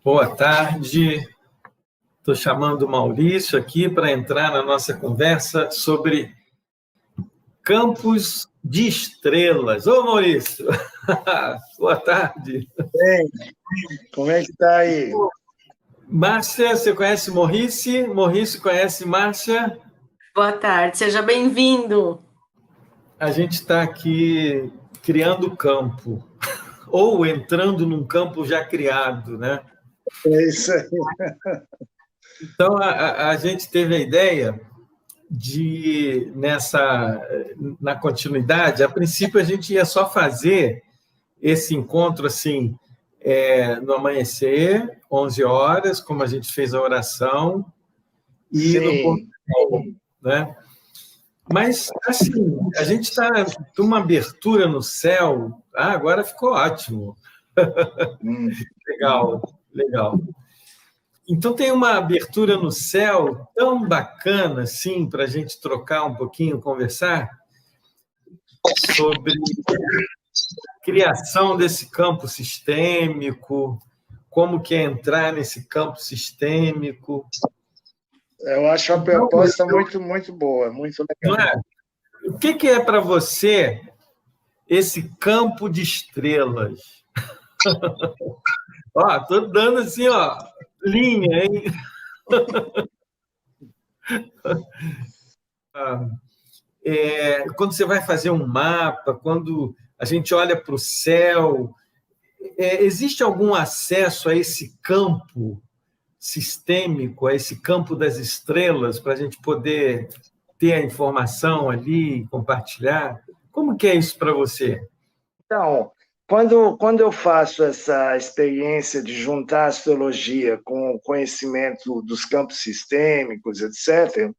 Boa tarde. Estou chamando o Maurício aqui para entrar na nossa conversa sobre campos de estrelas. Ô, Maurício! Boa tarde. Bem, como é que está aí? Márcia, você conhece Maurice? Maurice conhece Márcia? Boa tarde, seja bem-vindo. A gente está aqui criando campo, ou entrando num campo já criado, né? É isso aí. Então, a gente teve a ideia de, na continuidade, a princípio a gente ia só fazer esse encontro assim, no amanhecer, 11 horas, como a gente fez a oração, e no pôr do sol, né? Mas, assim, a gente está com uma abertura no céu. Agora ficou ótimo. Legal, legal. Então, tem uma abertura no céu tão bacana, assim, para a gente trocar um pouquinho, conversar sobre a criação desse campo sistêmico, como que é entrar nesse campo sistêmico. Eu acho a proposta muito boa, muito legal. Não é? O que é para você esse campo de estrelas? Ó, tô dando assim, ó, linha, hein? Quando você vai fazer um mapa, quando a gente olha para o céu, existe algum acesso a esse campo sistêmico, a esse campo das estrelas, para a gente poder ter a informação ali, compartilhar? Como que é isso para você? Então, quando eu faço essa experiência de juntar a astrologia com o conhecimento dos campos sistêmicos, etc.,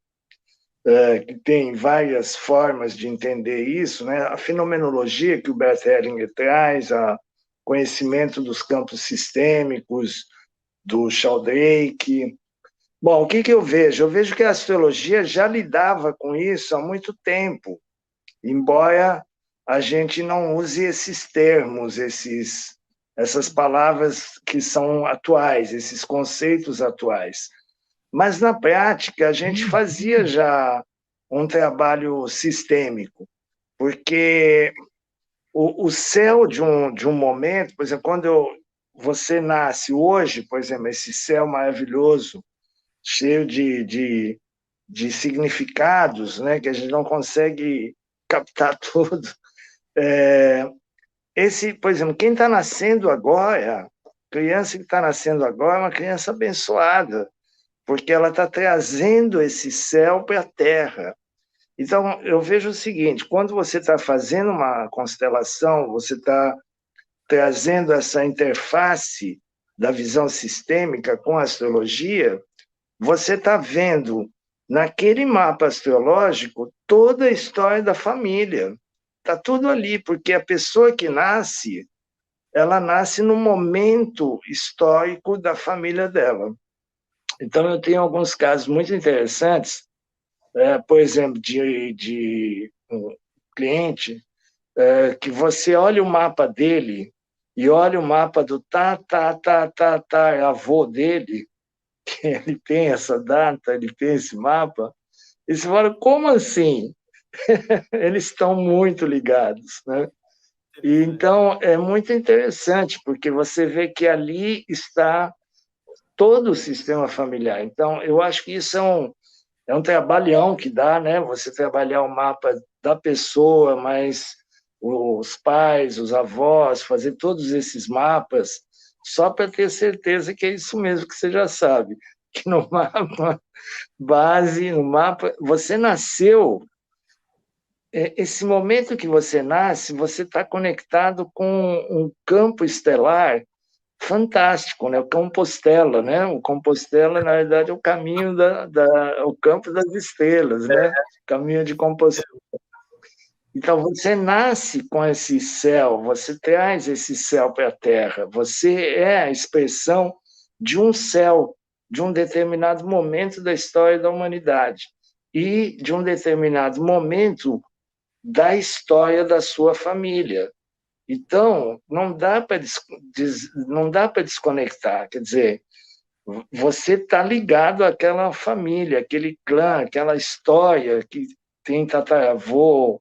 que tem várias formas de entender isso, né? A fenomenologia que o Bert Hellinger traz, o conhecimento dos campos sistêmicos, do Sheldrake. Bom, o que eu vejo? Eu vejo que a astrologia já lidava com isso há muito tempo, embora a gente não use esses termos, essas palavras que são atuais, esses conceitos atuais. Mas, na prática, a gente fazia já um trabalho sistêmico, porque o céu de um momento, por exemplo, quando você nasce hoje, por exemplo, esse céu maravilhoso, cheio de significados, né, que a gente não consegue captar tudo. Por exemplo, quem está nascendo agora, criança que está nascendo agora é uma criança abençoada, porque ela está trazendo esse céu para a Terra. Então, eu vejo o seguinte, quando você está fazendo uma constelação, você está trazendo essa interface da visão sistêmica com a astrologia, você está vendo naquele mapa astrológico toda a história da família. Está tudo ali, porque a pessoa que nasce, ela nasce no momento histórico da família dela. Então, eu tenho alguns casos muito interessantes, por exemplo, de um cliente, que você olha o mapa dele e olha o mapa do avô dele, que ele tem essa data, ele tem esse mapa, e você fala, como assim? Eles estão muito ligados, né? E, então, é muito interessante, porque você vê que ali está todo o sistema familiar. Então, eu acho que isso é um trabalhão que dá, né? Você trabalhar o mapa da pessoa, mas os pais, os avós, fazer todos esses mapas, só para ter certeza que é isso mesmo que você já sabe, que no mapa base, no mapa, você nasceu, esse momento que você nasce, você está conectado com um campo estelar fantástico, né? O Compostela, né? O Compostela, na verdade, é o caminho o campo das estrelas, né? Caminho de Compostela. Então, você nasce com esse céu, você traz esse céu para a Terra, você é a expressão de um céu, de um determinado momento da história da humanidade e de um determinado momento da história da sua família. Então, não dá para desconectar. Quer dizer, você está ligado àquela família, aquele clã, aquela história que tem tataravô,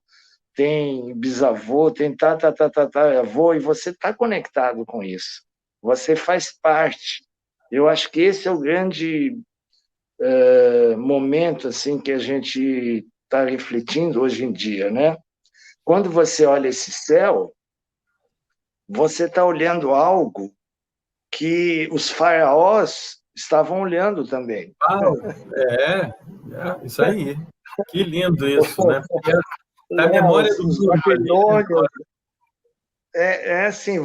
tem bisavô, tem tataravô, e você está conectado com isso. Você faz parte. Eu acho que esse é o grande momento assim que a gente está refletindo hoje em dia, né? Quando você olha esse céu, você está olhando algo que os faraós estavam olhando também. Isso aí. Que lindo isso, né? Porque a memória do Os mundo babilônios. É assim,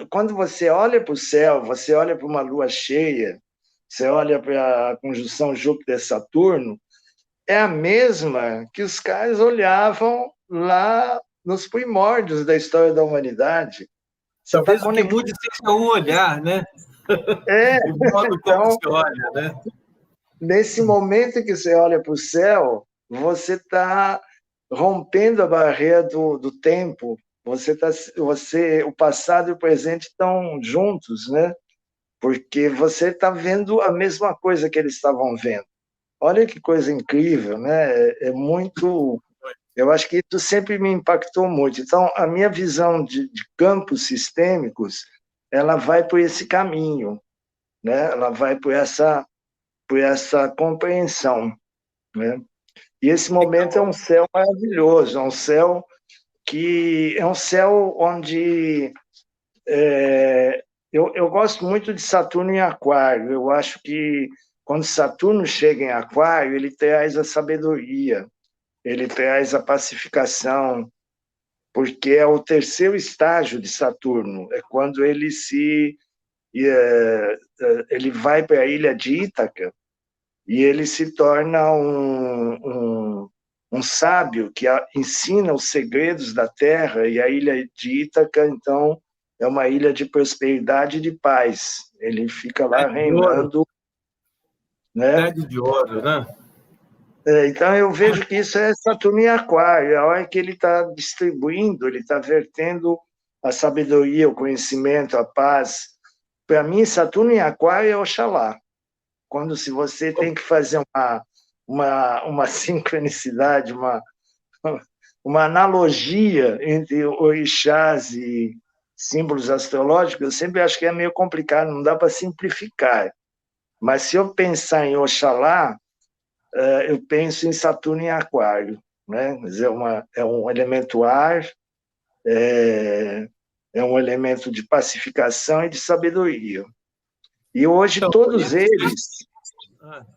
quando você olha para o céu, você olha para uma lua cheia, você olha para a conjunção Júpiter-Saturno, é a mesma que os caras olhavam lá nos primórdios da história da humanidade. Talvez o que mude seja o olhar, né? O modo como Então, se olha, né? nesse momento que você olha para o céu, você está rompendo a barreira do tempo. O passado e o presente estão juntos, né? Porque você está vendo a mesma coisa que eles estavam vendo. Olha que coisa incrível, né? É muito. Eu acho que isso sempre me impactou muito. Então, a minha visão de campos sistêmicos, ela vai por esse caminho, né? Ela vai por essa compreensão, né? E esse momento é um céu maravilhoso, é um céu onde eu gosto muito de Saturno em Aquário. Eu acho que quando Saturno chega em Aquário, ele traz a sabedoria, ele traz a pacificação, porque é o terceiro estágio de Saturno, é quando ele vai para a ilha de Ítaca e ele se torna um sábio que ensina os segredos da Terra, e a ilha de Ítaca, então, é uma ilha de prosperidade e de paz. Ele fica lá reinando. Né? Idade de ouro, né? Então, eu vejo que isso é Saturno em Aquário. A hora que ele está distribuindo, ele está vertendo a sabedoria, o conhecimento, a paz. Para mim, Saturno em Aquário é Oxalá. Quando se você tem que fazer uma sincronicidade, uma analogia entre orixás e símbolos astrológicos, eu sempre acho que é meio complicado, não dá para simplificar. Mas se eu pensar em Oxalá, eu penso em Saturno em Aquário, né? É um elemento ar, é um elemento de pacificação e de sabedoria. E hoje Então,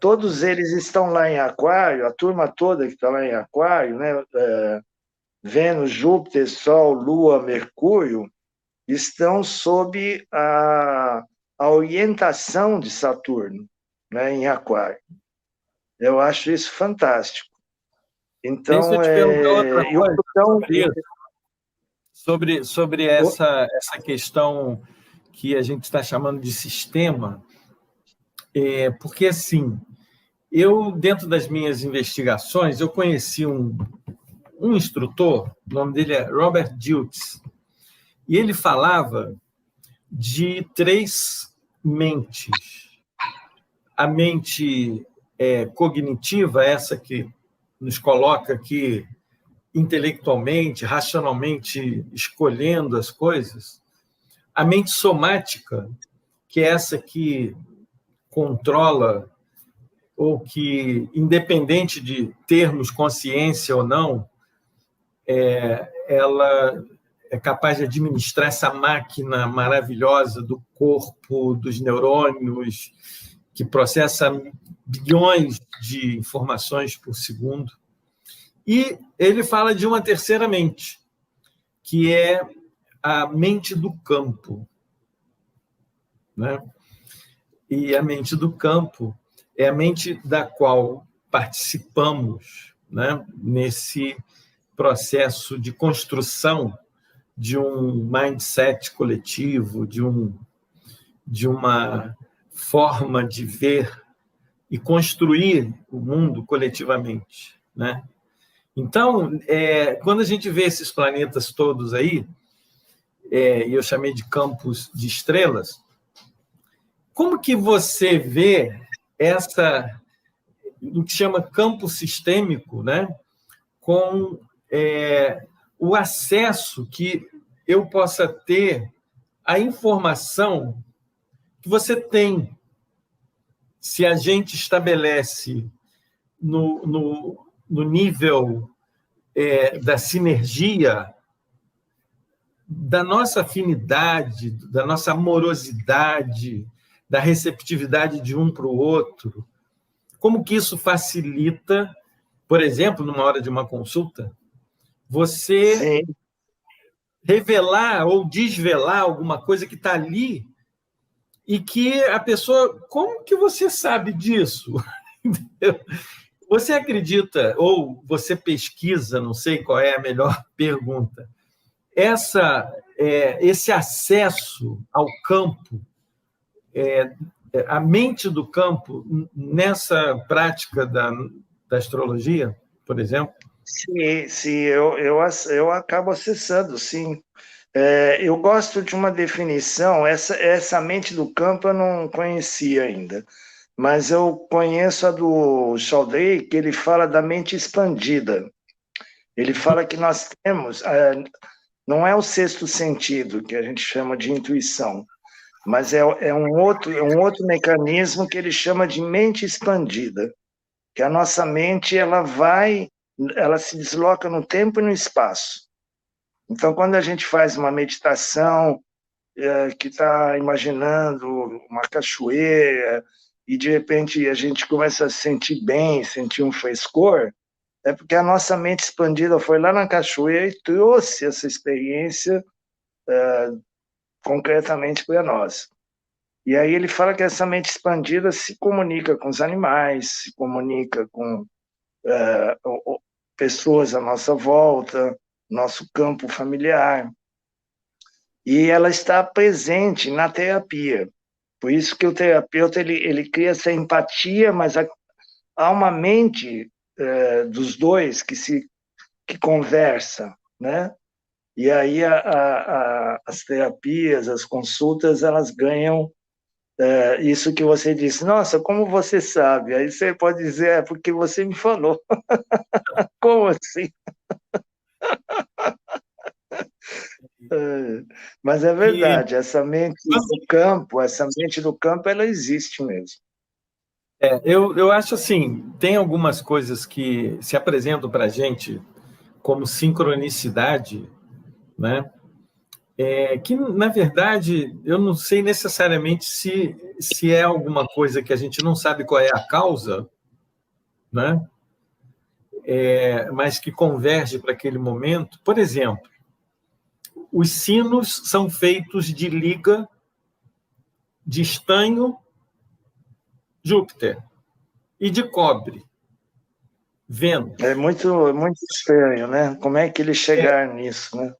todos eles estão lá em Aquário, a turma toda que está lá em Aquário, né? Vênus, Júpiter, Sol, Lua, Mercúrio, estão sob a orientação de Saturno, né? Em Aquário. Eu acho isso fantástico. Então, deixa eu te perguntar outra coisa sobre essa questão que a gente está chamando de sistema, porque, assim, dentro das minhas investigações, eu conheci um instrutor, o nome dele é Robert Dilts, e ele falava de 3 mentes. A mente cognitiva, essa que nos coloca aqui intelectualmente, racionalmente escolhendo as coisas. A mente somática, que é essa que controla, ou que, independente de termos consciência ou não, ela é capaz de administrar essa máquina maravilhosa do corpo, dos neurônios, que processa bilhões de informações por segundo. E ele fala de uma terceira mente, que é a mente do campo, né? E a mente do campo é a mente da qual participamos, né? Nesse processo de construção de um mindset coletivo, de uma forma de ver e construir o mundo coletivamente, né? Então, quando a gente vê esses planetas todos aí, e eu chamei de campos de estrelas. Como que você vê o que chama campo sistêmico, né, com o acesso que eu possa ter à informação que você tem, se a gente estabelece no nível da sinergia, da nossa afinidade, da nossa amorosidade, da receptividade de um para o outro, como que isso facilita, por exemplo, numa hora de uma consulta, você Sim. revelar ou desvelar alguma coisa que está ali e que a pessoa... Como que você sabe disso? Você acredita, ou você pesquisa, não sei qual é a melhor pergunta, esse acesso ao campo, a mente do campo, nessa prática da astrologia, por exemplo? Sim, eu acabo acessando, sim. Eu gosto de uma definição, essa mente do campo eu não conhecia ainda, mas eu conheço a do Sheldrake, que ele fala da mente expandida. Ele fala que nós temos, não é o sexto sentido, que a gente chama de intuição, mas é um outro mecanismo que ele chama de mente expandida, que a nossa mente ela se desloca no tempo e no espaço. Então, quando a gente faz uma meditação que está imaginando uma cachoeira e, de repente, a gente começa a se sentir bem, sentir um frescor, é porque a nossa mente expandida foi lá na cachoeira e trouxe essa experiência concretamente para nós. E aí ele fala que essa mente expandida se comunica com os animais, se comunica com pessoas à nossa volta, nosso campo familiar. E ela está presente na terapia. Por isso que o terapeuta ele cria essa empatia, mas há uma mente dos dois que conversa, né? E aí as terapias, as consultas, elas ganham isso que você disse. Nossa, como você sabe? Aí você pode dizer, porque você me falou. Como assim? Mas é verdade, essa mente do campo, ela existe mesmo. Eu acho assim, tem algumas coisas que se apresentam para a gente como sincronicidade, né? Que, na verdade, eu não sei necessariamente se é alguma coisa que a gente não sabe qual é a causa, né? Mas que converge para aquele momento. Por exemplo, os sinos são feitos de liga de estanho, Júpiter, e de cobre, Vênus. É muito estranho, né? Como é que eles chegaram nisso, né?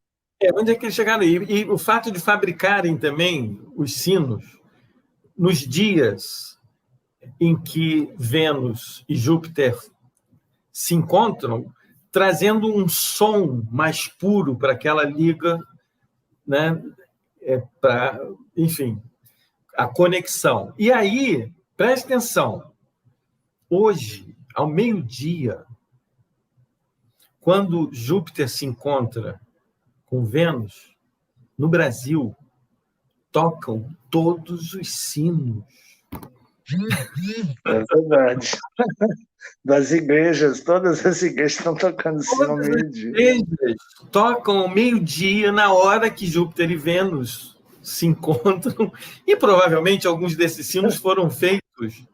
Onde é que eles chegaram? E o fato de fabricarem também os sinos nos dias em que Vênus e Júpiter se encontram, trazendo um som mais puro para aquela liga, né? Enfim, a conexão. E aí, preste atenção, hoje, ao meio-dia, quando Júpiter se encontra com Vênus, no Brasil, tocam todos os sinos. É verdade. Das igrejas, todas as igrejas estão tocando sino ao meio-dia. As igrejas tocam ao meio-dia, na hora que Júpiter e Vênus se encontram, e provavelmente alguns desses sinos foram feitos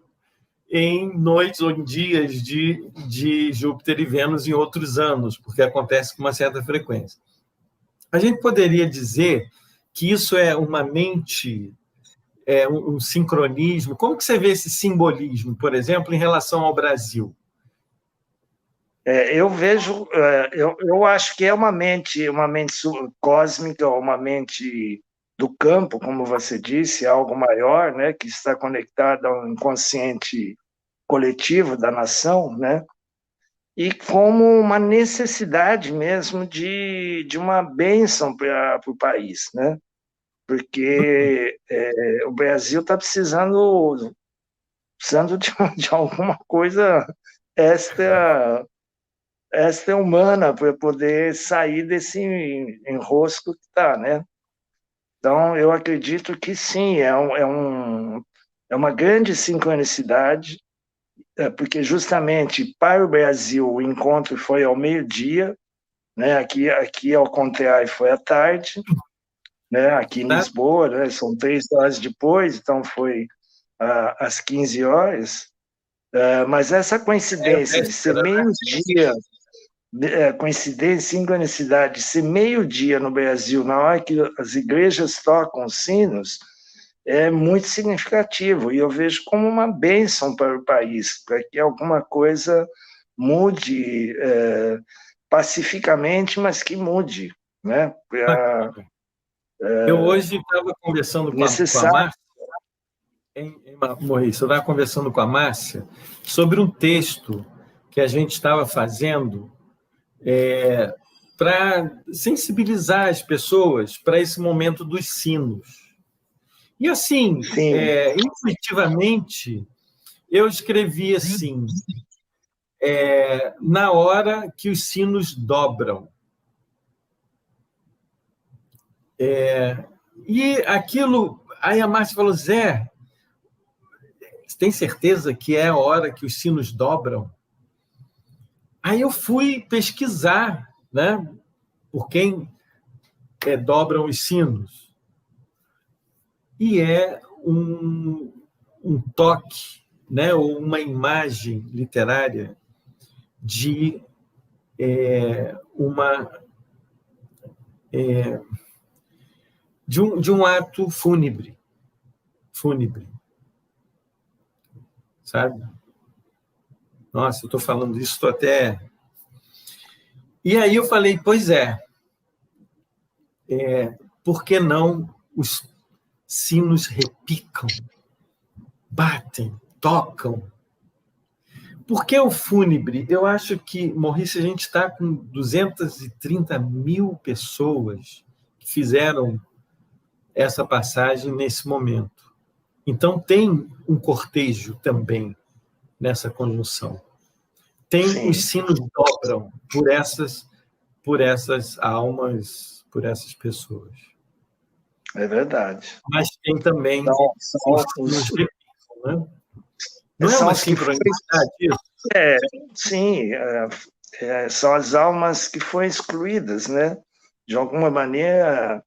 em noites ou em dias de Júpiter e Vênus em outros anos, porque acontece com uma certa frequência. A gente poderia dizer que isso é uma mente, um sincronismo. Como que você vê esse simbolismo, por exemplo, em relação ao Brasil? Eu vejo, eu acho que é uma mente cósmica, uma mente do campo, como você disse, algo maior, né, que está conectado ao inconsciente coletivo da nação, né? e como uma necessidade mesmo de uma bênção para o país, né? Porque o Brasil está precisando de alguma coisa extra-humana para poder sair desse enrosco que está, né? Então, eu acredito que sim, é uma grande sincronicidade, porque justamente para o Brasil o encontro foi ao meio-dia, né? Aqui ao contrário, foi à tarde, né? Aqui em Lisboa, né? São 3 horas depois, então foi às 15 horas. Mas essa coincidência de ser meio-dia, coincidência, sincronicidade, de ser meio-dia no Brasil, na hora que as igrejas tocam os sinos, é muito significativo, e eu vejo como uma bênção para o país, para que alguma coisa mude pacificamente, mas que mude, né? Eu hoje estava conversando com a Márcia, Maurício, eu estava conversando com a Márcia sobre um texto que a gente estava fazendo para sensibilizar as pessoas para esse momento dos sinos. E, assim, intuitivamente, eu escrevi assim, na hora que os sinos dobram. E aquilo... Aí a Márcia falou, Zé, você tem certeza que é a hora que os sinos dobram? Aí eu fui pesquisar, né, por quem dobram os sinos. E é um toque, né, ou uma imagem literária de um ato fúnebre, sabe? Nossa, eu estou falando isso, estou até... E aí eu falei, pois por que não os sinos repicam, batem, tocam? Por que o fúnebre? Eu acho que, Maurício, a gente está com 230 mil pessoas que fizeram essa passagem nesse momento. Então, tem um cortejo também nessa conjunção. Tem os sinos dobram por essas almas, por essas pessoas. É verdade. Mas tem também os sinos repicam, né? Não é uma sincronicidade isso? Sim, são as almas que foram excluídas, né? De alguma maneira,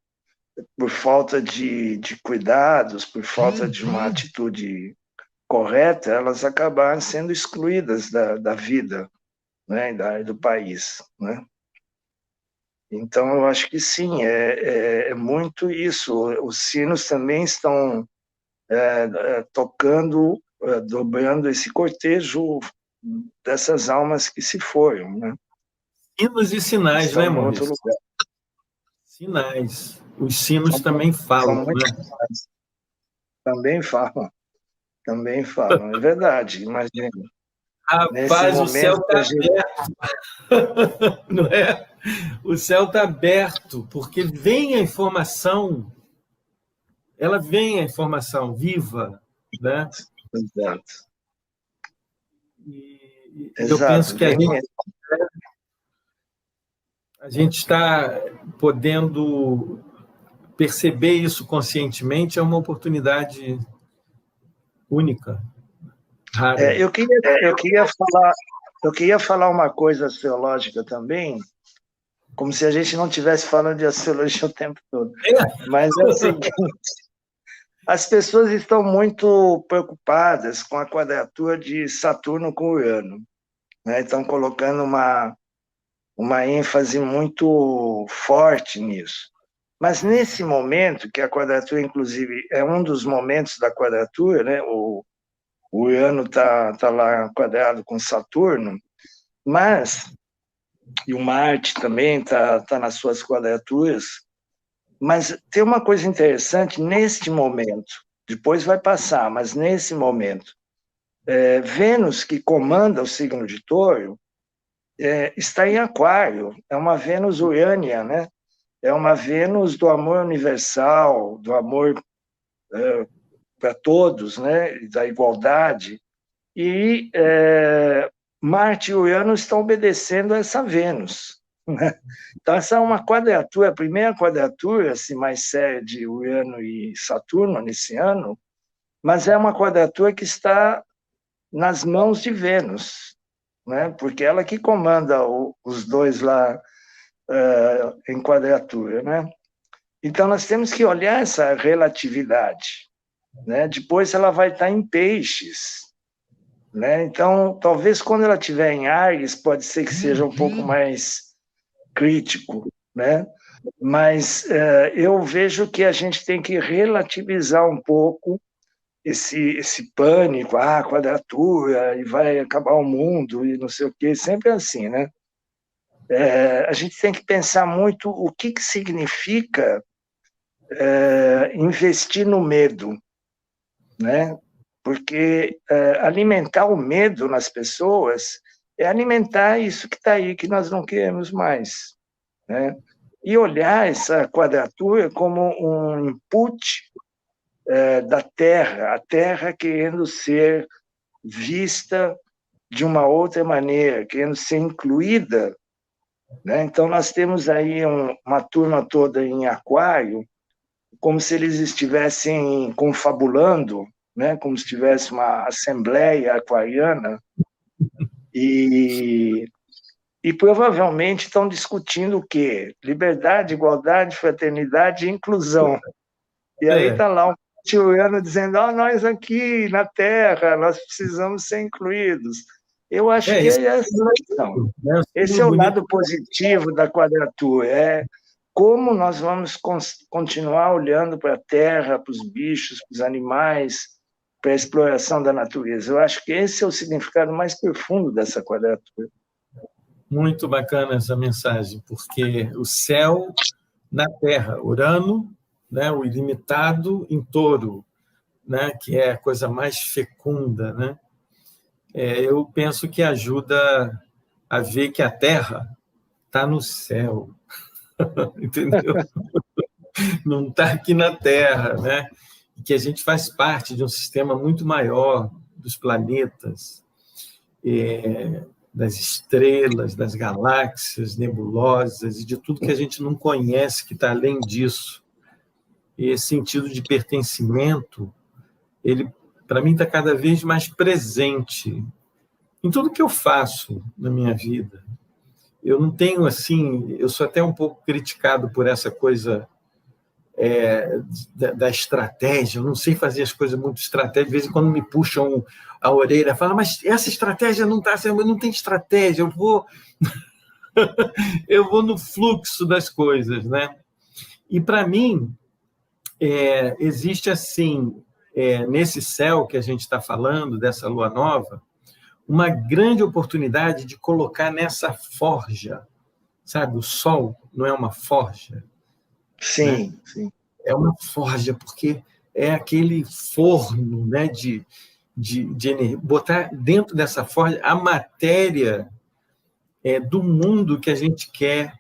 por falta de cuidados, por falta de uma atitude correta, elas acabaram sendo excluídas da vida, né? Do país, né? Então, eu acho que sim, é muito isso. Os sinos também estão tocando, dobrando esse cortejo dessas almas que se foram, né? Sinos e sinais, estão, né, em Maurício? outro lugar. Sinais. Os sinos também falam, né? Também falam, é verdade, imagina. Rapaz, o céu está aberto, não é? O céu está aberto, porque vem a informação, ela vem a informação viva, né? Exato. E eu penso que a gente está podendo perceber isso conscientemente, é uma oportunidade única, rara. Eu queria falar uma coisa astrológica também, como se a gente não estivesse falando de astrologia o tempo todo. Mas é o seguinte, as pessoas estão muito preocupadas com a quadratura de Saturno com Urano, né? Estão colocando uma ênfase muito forte nisso. Mas nesse momento, que a quadratura, inclusive, é um dos momentos da quadratura, né? O Urano está lá quadrado com Saturno, e o Marte também está nas suas quadraturas, mas tem uma coisa interessante neste momento, depois vai passar, mas nesse momento, Vênus, que comanda o signo de Touro, está em Aquário, é uma Vênus urânia, né? É uma Vênus do amor universal, do amor para todos, né? Da igualdade. E Marte e Urano estão obedecendo a essa Vênus, né? Então, essa é uma quadratura, a primeira quadratura assim, mais séria de Urano e Saturno nesse ano, mas é uma quadratura que está nas mãos de Vênus, né? Porque ela que comanda os dois lá em quadratura, né? Então, nós temos que olhar essa relatividade, né? Depois ela vai estar em Peixes, né? Então, talvez quando ela estiver em Áries, pode ser que seja um pouco mais crítico, né? Mas eu vejo que a gente tem que relativizar um pouco esse pânico, quadratura, e vai acabar o mundo, e não sei o quê, sempre assim, né? A gente tem que pensar muito o que significa investir no medo, né? Porque alimentar o medo nas pessoas é alimentar isso que está aí, que nós não queremos mais, né? E olhar essa quadratura como um input da Terra, a Terra querendo ser vista de uma outra maneira, querendo ser incluída, né? Então, nós temos aí uma turma toda em Aquário, como se eles estivessem confabulando, né? Como se tivesse uma assembleia aquariana, e provavelmente estão discutindo o quê? Liberdade, igualdade, fraternidade e inclusão. E aí está lá um tioiano dizendo, nós aqui na Terra, nós precisamos ser incluídos. Eu acho que é essa a questão. Esse é o lado positivo da quadratura, como nós vamos continuar olhando para a Terra, para os bichos, para os animais, para a exploração da natureza. Eu acho que esse é o significado mais profundo dessa quadratura. Muito bacana essa mensagem, porque o céu na Terra, Urano, né, o ilimitado em Touro, né, que é a coisa mais fecunda, né? Eu penso que ajuda a ver que a Terra está no céu, entendeu? Não está aqui na Terra, né? E que a gente faz parte de um sistema muito maior dos planetas, das estrelas, das galáxias nebulosas e de tudo que a gente não conhece que está além disso. E esse sentido de pertencimento, ele, para mim, está cada vez mais presente em tudo que eu faço na minha vida. Eu não tenho, assim, eu sou até um pouco criticado por essa coisa da estratégia, eu não sei fazer as coisas muito estratégicas, de vez em quando me puxam a orelha, falam, mas essa estratégia não está, não tem estratégia, eu vou no fluxo das coisas, né? E para mim existe assim, nesse céu que a gente está falando, dessa lua nova, uma grande oportunidade de colocar nessa forja, sabe? O sol não é uma forja? Sim, né? Sim. É uma forja, porque é aquele forno, né, de energia. Botar dentro dessa forja a matéria do mundo que a gente quer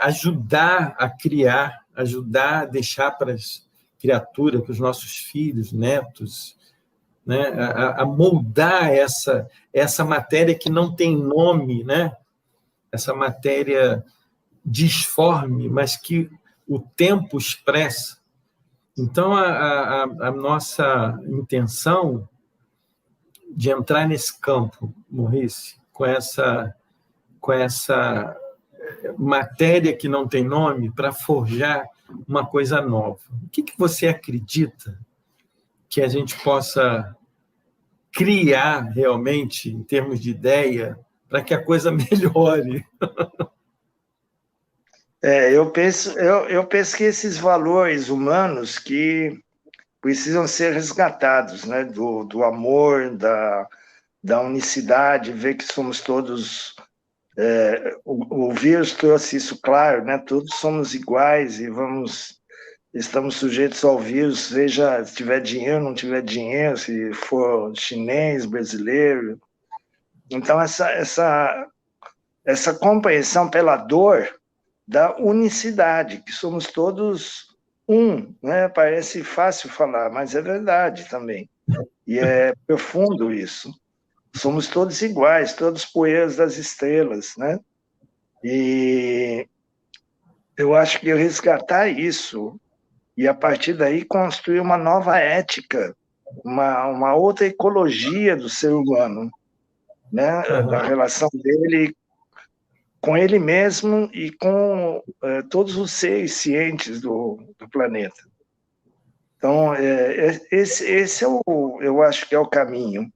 ajudar a criar, ajudar a deixar para as criaturas, para os nossos filhos, netos, né, a moldar essa matéria que não tem nome, né? Essa matéria disforme, mas que o tempo expressa. Então, a nossa intenção de entrar nesse campo, Maurice, com essa matéria que não tem nome, para forjar uma coisa nova. O que você acredita que a gente possa criar realmente, em termos de ideia, para que a coisa melhore? Eu penso que esses valores humanos que precisam ser resgatados, né? Do amor, da unicidade, ver que somos todos... o vírus trouxe isso claro, né? Todos somos iguais e estamos sujeitos ao vírus, seja se tiver dinheiro, não tiver dinheiro, se for chinês, brasileiro. Então, essa essa compreensão pela dor da unicidade, que somos todos um, né? Parece fácil falar, mas é verdade também. E é profundo isso. Somos todos iguais, todos poeiras das estrelas, né? E eu acho que resgatar isso e, a partir daí, construir uma nova ética, uma outra ecologia do ser humano, né? Da relação dele com ele mesmo e com todos os seres cientes do planeta. Então, esse eu acho que é o caminho.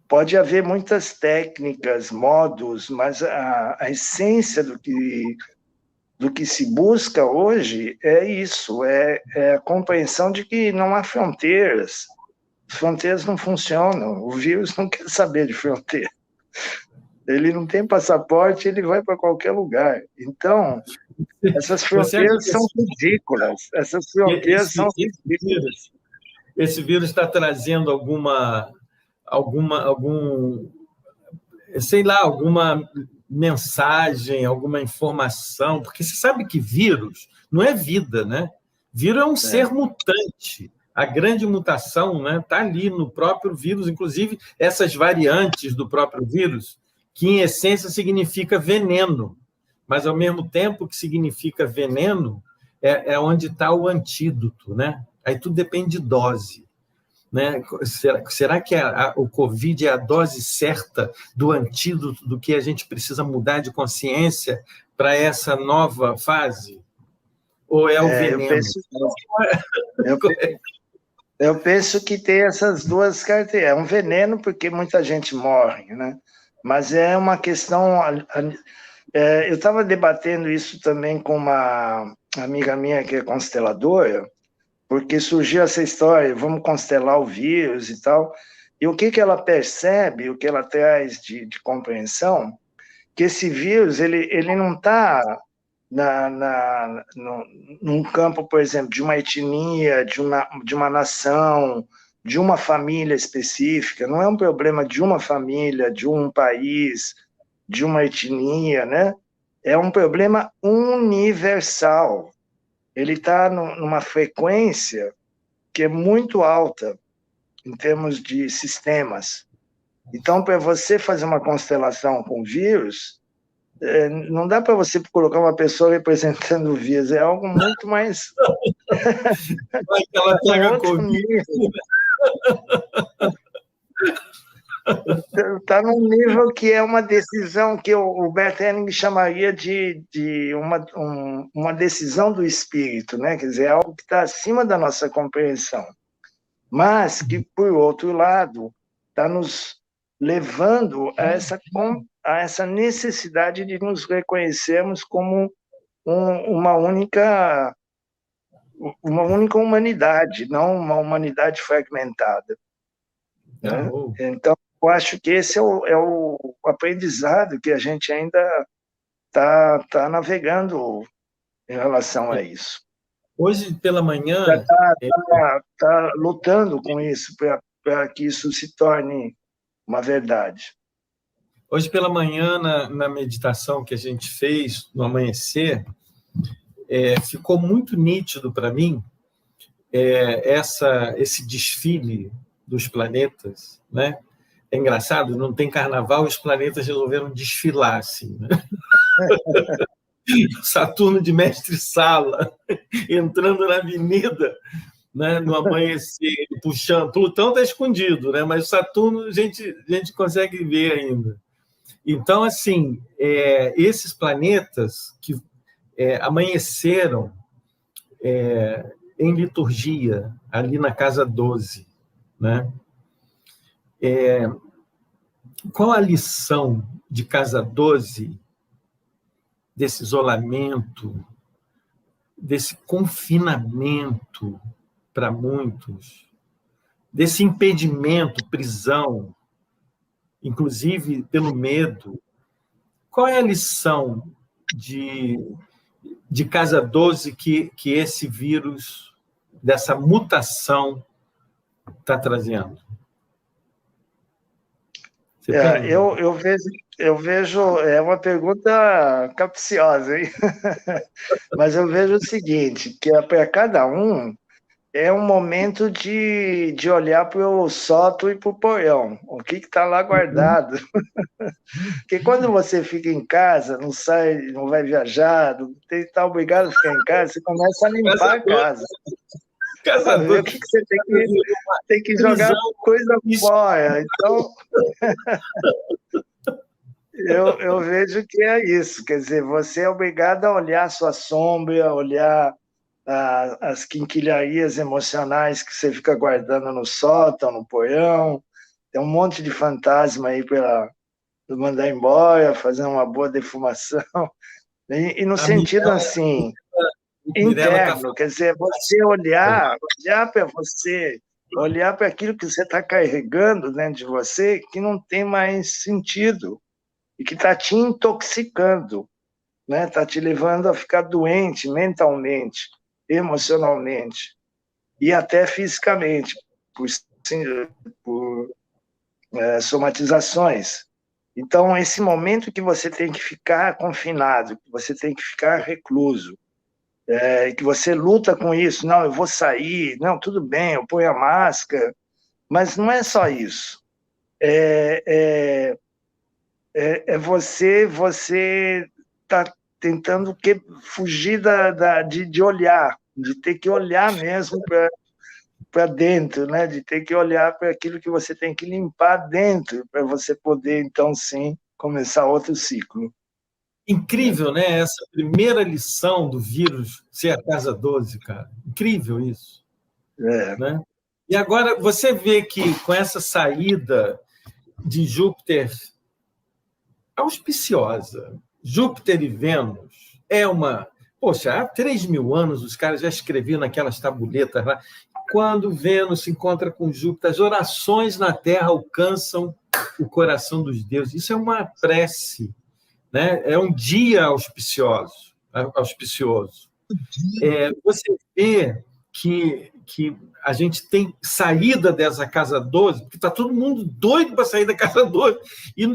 Pode haver muitas técnicas, modos, mas a essência do que se busca hoje é isso, é a compreensão de que não há fronteiras. As fronteiras não funcionam, o vírus não quer saber de fronteira. Ele não tem passaporte, ele vai para qualquer lugar. Então, essas fronteiras são ridículas. Essas fronteiras são ridículas. Esse vírus está trazendo alguma mensagem, alguma informação, porque você sabe que vírus não é vida, né? Vírus é um ser mutante. A grande mutação, né, está ali no próprio vírus, inclusive essas variantes do próprio vírus, que em essência significa veneno, mas ao mesmo tempo que significa veneno, é onde está o antídoto, né? Aí tudo depende de dose. Né? Será que o Covid é a dose certa do antídoto do que a gente precisa mudar de consciência para essa nova fase? Ou é o veneno? Eu penso que tem essas duas características. É um veneno porque muita gente morre, né? Mas é uma questão... eu estava debatendo isso também com uma amiga minha que é consteladora, porque surgiu essa história, vamos constelar o vírus e tal, e o que ela percebe, o que ela traz de compreensão, que esse vírus, ele não está num campo, por exemplo, de uma etnia, de uma nação, de uma família específica, não é um problema de uma família, de um país, de uma etnia, né? É um problema universal. Ele está numa frequência que é muito alta em termos de sistemas. Então, para você fazer uma constelação com vírus, não dá para você colocar uma pessoa representando o vírus, é algo muito mais... Ela pega Covid. Está num nível que é uma decisão que o Bert Helling chamaria de uma decisão do espírito, né? Quer dizer, algo que está acima da nossa compreensão, mas que, por outro lado, está nos levando a essa necessidade de nos reconhecermos como uma única humanidade, não uma humanidade fragmentada. Né? Então, eu acho que esse é o aprendizado que a gente ainda está navegando em relação a isso. Hoje pela manhã... Está lutando com isso para que isso se torne uma verdade. Hoje pela manhã, na meditação que a gente fez no amanhecer, ficou muito nítido para mim esse desfile dos planetas, né? É engraçado, não tem carnaval, os planetas resolveram desfilar assim, né? Saturno de mestre-sala entrando na avenida, né, no amanhecer, puxando. Plutão está escondido, né? Mas o Saturno a gente consegue ver ainda. Então, assim, esses planetas que amanheceram em liturgia ali na casa 12, né? Qual a lição de casa 12 desse isolamento, desse confinamento para muitos, desse impedimento, prisão, inclusive pelo medo? Qual é a lição de casa 12 que esse vírus, dessa mutação, está trazendo? Eu vejo, é uma pergunta capciosa, hein? Mas eu vejo o seguinte, que para cada um é um momento de olhar para o sótão e para o porão, o que está lá guardado. Porque quando você fica em casa, não sai, não vai viajar, não está obrigado a ficar em casa, você começa a limpar a casa. Para ver o que você tem que jogar coisa fora. Então, eu vejo que é isso. Quer dizer, você é obrigado a olhar a sua sombra, olhar as quinquilharias emocionais que você fica guardando no sótão, no porão. Tem um monte de fantasma aí para mandar embora, fazer uma boa defumação. E no sentido assim, interno, quer dizer, você olhar para você, olhar para aquilo que você está carregando dentro de você, que não tem mais sentido e que está te intoxicando, né? Está te levando a ficar doente mentalmente, emocionalmente e até fisicamente, por somatizações. Então, esse momento que você tem que ficar confinado, que você tem que ficar recluso, que você luta com isso, não, eu vou sair, não, tudo bem, eu ponho a máscara, mas não é só isso. Você está tentando fugir de olhar, de ter que olhar mesmo para dentro, né? De ter que olhar para aquilo que você tem que limpar dentro, para você poder, então, sim, começar outro ciclo. Incrível, né? Essa primeira lição do vírus ser a casa 12, cara. Incrível isso. Né? E agora você vê que com essa saída de Júpiter auspiciosa, Júpiter e Vênus é uma... Poxa, há 3.000 anos os caras já escreviam naquelas tabuletas lá. Quando Vênus se encontra com Júpiter, as orações na Terra alcançam o coração dos deuses. Isso é uma prece, né? É um dia auspicioso. Você vê que a gente tem saída dessa casa 12, porque está todo mundo doido para sair da casa 12, e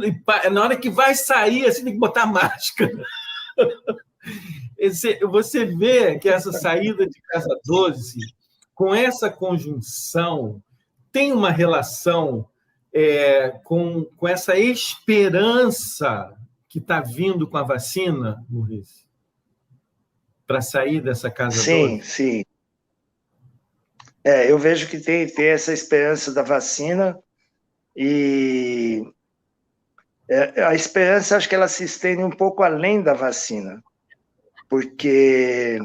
na hora que vai sair, assim, tem que botar máscara. Você vê que essa saída de casa 12, com essa conjunção, tem uma relação com essa esperança que está vindo com a vacina, Maurício, para sair dessa casa 12? Sim, sim. Eu vejo que tem essa esperança da vacina e a esperança, acho que ela se estende um pouco além da vacina, porque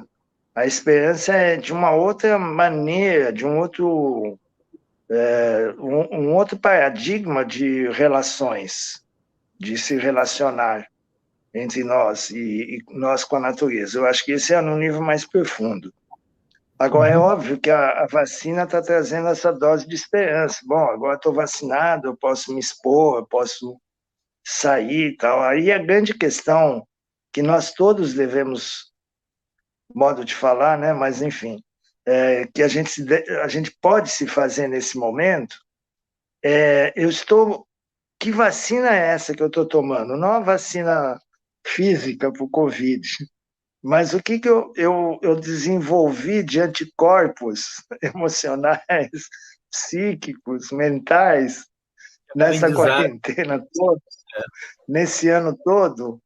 a esperança é de uma outra maneira, de um outro paradigma de relações, de se relacionar entre nós e nós com a natureza. Eu acho que esse é no nível mais profundo. Agora, é óbvio que a vacina está trazendo essa dose de esperança. Bom, agora estou vacinado, eu posso me expor, eu posso sair e tal. Aí a grande questão que nós todos devemos, modo de falar, né? Mas, enfim, que a gente pode se fazer nesse momento, que vacina é essa que eu estou tomando? Não a vacina física para o Covid, mas o que eu desenvolvi de anticorpos emocionais, psíquicos, mentais, nessa quarentena toda, nesse ano todo,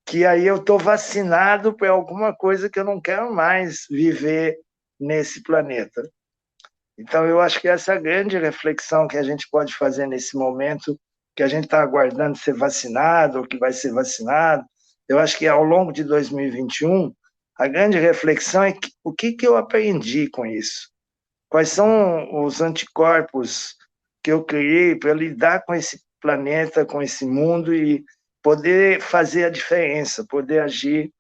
que aí eu estou vacinado para alguma coisa que eu não quero mais viver nesse planeta. Então, eu acho que essa é a grande reflexão que a gente pode fazer nesse momento, que a gente está aguardando ser vacinado, ou que vai ser vacinado. Eu acho que ao longo de 2021, a grande reflexão é o que eu aprendi com isso? Quais são os anticorpos que eu criei para lidar com esse planeta, com esse mundo e poder fazer a diferença, poder agir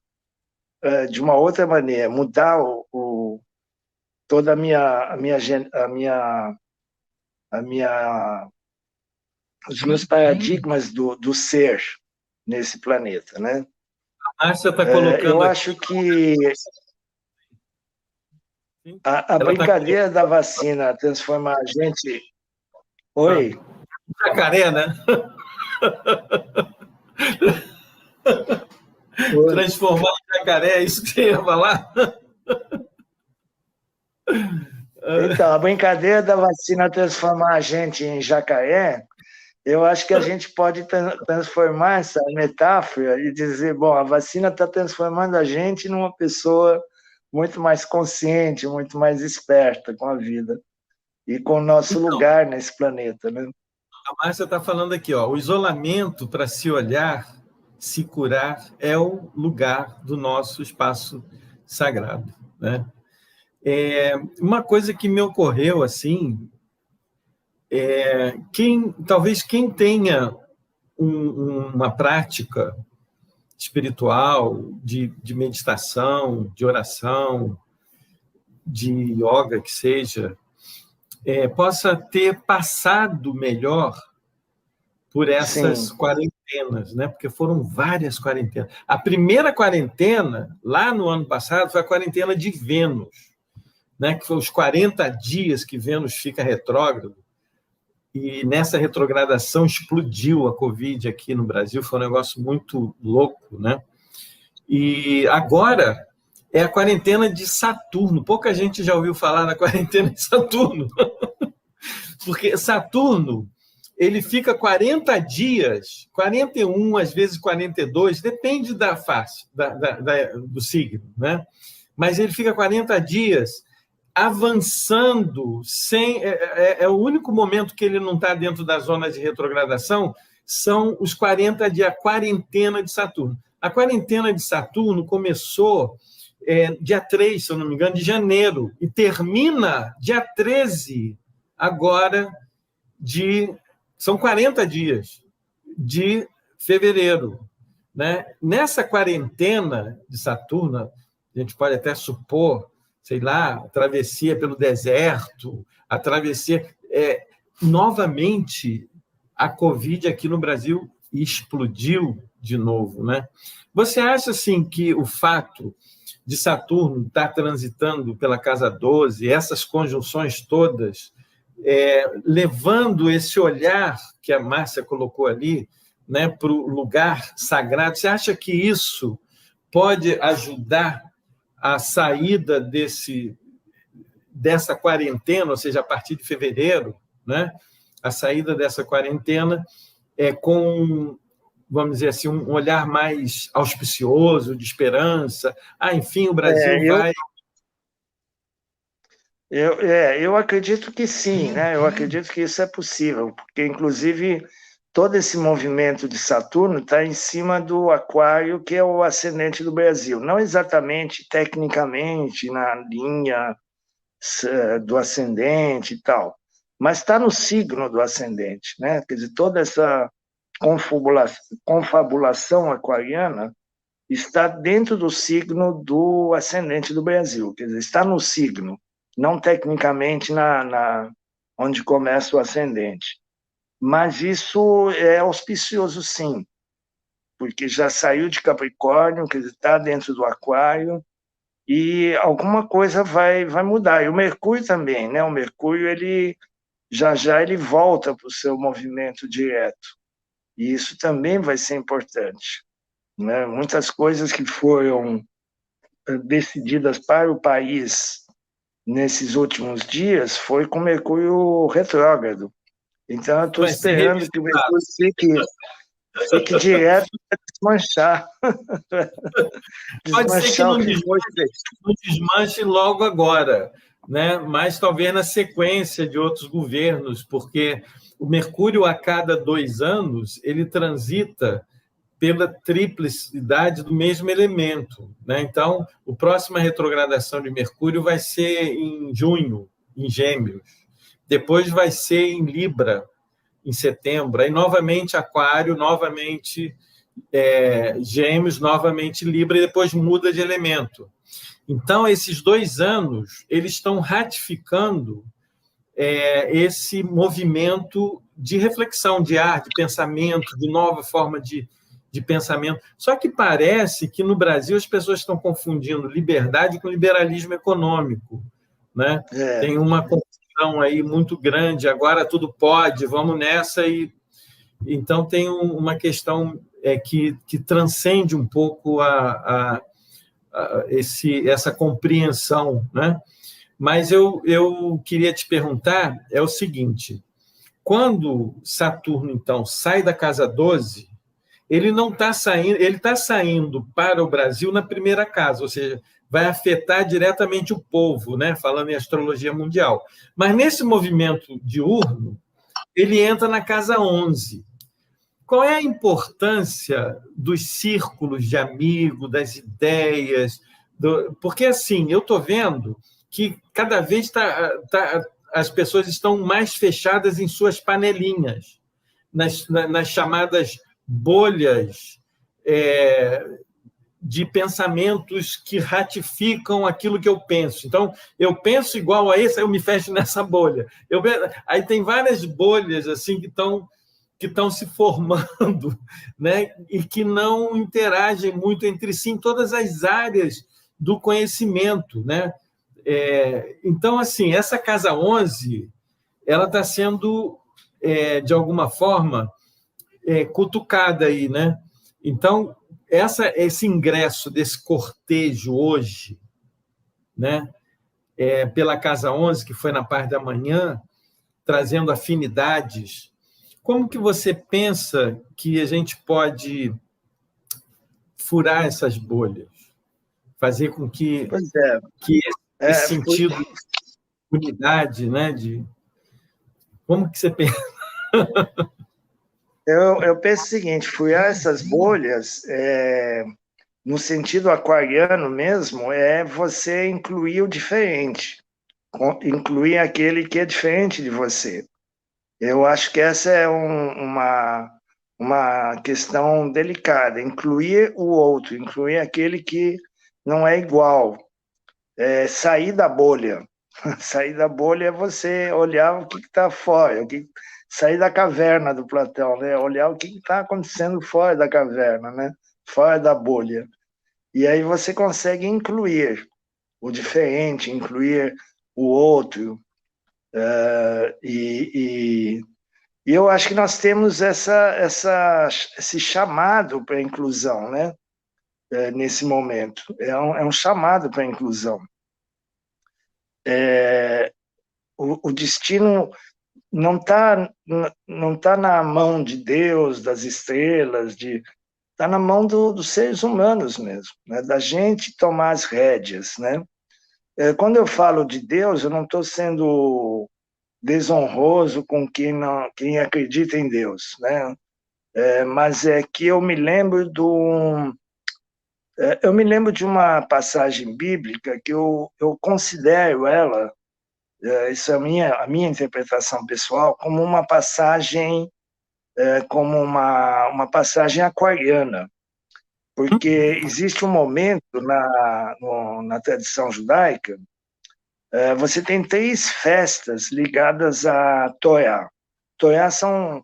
de uma outra maneira, mudar toda os meus paradigmas do ser nesse planeta, né? Você está colocando eu acho que a brincadeira da vacina transformar a gente... Oi? Jacaré, né? Transformar em jacaré, é isso que você ia falar? Então, a brincadeira da vacina transformar a gente em jacaré, eu acho que a gente pode transformar essa metáfora e dizer, bom, a vacina está transformando a gente numa pessoa muito mais consciente, muito mais esperta com a vida e com o nosso lugar nesse planeta, né? A Márcia está falando aqui, ó, o isolamento para se olhar, se curar, é o lugar do nosso espaço sagrado, né? Uma coisa que me ocorreu assim, talvez quem tenha uma prática espiritual, de meditação, de oração, de yoga, que seja, possa ter passado melhor por essas quarentenas, né? Porque foram várias quarentenas. A primeira quarentena, lá no ano passado, foi a quarentena de Vênus, né? Que foi os 40 dias que Vênus fica retrógrado, e nessa retrogradação explodiu a Covid aqui no Brasil, foi um negócio muito louco, né? E agora é a quarentena de Saturno. Pouca gente já ouviu falar na quarentena de Saturno, porque Saturno ele fica 40 dias, 41, às vezes 42, depende da face, do signo, né? Mas ele fica 40 dias avançando sem... É o único momento que ele não está dentro da zona de retrogradação, são os 40 dias, a quarentena de Saturno. A quarentena de Saturno começou dia 3, se eu não me engano, de janeiro, e termina dia 13, agora, são 40 dias, de fevereiro, né? Nessa quarentena de Saturno, a gente pode até supor, sei lá, a travessia pelo deserto, a travessia... novamente, a Covid aqui no Brasil explodiu de novo, né? Você acha, assim, que o fato de Saturno estar transitando pela casa 12, essas conjunções todas, levando esse olhar que a Márcia colocou ali, né, para o lugar sagrado, você acha que isso pode ajudar a saída dessa quarentena, ou seja, a partir de fevereiro, né? A saída dessa quarentena com, vamos dizer assim, um olhar mais auspicioso, de esperança. Enfim, o Brasil vai... Eu acredito que sim, né? Eu acredito que isso é possível, porque, inclusive, todo esse movimento de Saturno está em cima do Aquário, que é o ascendente do Brasil. Não exatamente, tecnicamente, na linha do ascendente e tal, mas está no signo do ascendente, né? Quer dizer, toda essa confabulação aquariana está dentro do signo do ascendente do Brasil, quer dizer, está no signo, não tecnicamente onde começa o ascendente. Mas isso é auspicioso, sim, porque já saiu de Capricórnio, quer dizer, está dentro do Aquário, e alguma coisa vai mudar. E o Mercúrio também, né? O Mercúrio, ele já ele volta para o seu movimento direto. E isso também vai ser importante, né? Muitas coisas que foram decididas para o país nesses últimos dias foi com Mercúrio retrógrado. Então, eu estou esperando que o Mercúrio fique direto para desmanchar. Pode ser que não desmanche logo agora, né? Mas talvez na sequência de outros governos, porque o Mercúrio, a cada 2 anos, ele transita pela triplicidade do mesmo elemento, né? Então, a próxima retrogradação de Mercúrio vai ser em junho, em Gêmeos. Depois vai ser em Libra, em setembro. Aí, novamente, Aquário, novamente Gêmeos, novamente Libra, e depois muda de elemento. Então, esses 2 anos, eles estão ratificando esse movimento de reflexão, de ar, de pensamento, de nova forma de pensamento. Só que parece que no Brasil as pessoas estão confundindo liberdade com liberalismo econômico, né? Tem uma confusão aí muito grande, agora tudo pode, vamos nessa, e Então, tem uma questão que transcende um pouco essa compreensão, né? Mas eu queria te perguntar o seguinte: quando Saturno, então, sai da casa 12, ele não está saindo, ele está saindo para o Brasil na primeira casa, ou seja, vai afetar diretamente o povo, né? Falando em astrologia mundial. Mas nesse movimento diurno, ele entra na casa 11. Qual é a importância dos círculos de amigos, das ideias? Porque, assim, eu estou vendo que cada vez as pessoas estão mais fechadas em suas panelinhas, nas chamadas bolhas de pensamentos que ratificam aquilo que eu penso. Então, eu penso igual a esse, aí eu me fecho nessa bolha. Aí tem várias bolhas assim que estão se formando, né? E que não interagem muito entre si em todas as áreas do conhecimento, né? Então, assim, essa casa 11, ela está sendo, de alguma forma, cutucada aí, né? Então, esse ingresso desse cortejo hoje, né? Pela casa 11, que foi na parte da manhã, trazendo afinidades. Como que você pensa que a gente pode furar essas bolhas? Fazer com que esse sentido de unidade, né? Como que você pensa? Eu penso o seguinte: furar essas bolhas, no sentido aquariano mesmo, é você incluir o diferente, incluir aquele que é diferente de você. Eu acho que essa é uma questão delicada, incluir o outro, incluir aquele que não é igual, sair da bolha. Sair da bolha é você olhar o que está fora, sair da caverna do Platão, né? Olhar o que está acontecendo fora da caverna, né? Fora da bolha. E aí você consegue incluir o diferente, incluir o outro. E eu acho que nós temos esse chamado para a inclusão, né? Nesse momento. É um chamado para a inclusão. O destino não tá na mão de Deus, das estrelas, está na mão dos seres humanos mesmo, né? Da gente tomar as rédeas, né? Quando eu falo de Deus, eu não estou sendo desonroso com quem acredita em Deus, né? Mas é que eu me lembro de uma passagem bíblica que eu considero ela, isso é a minha interpretação pessoal, como uma passagem aquariana, porque existe um momento na tradição judaica, você tem 3 festas ligadas a Torá. Torá são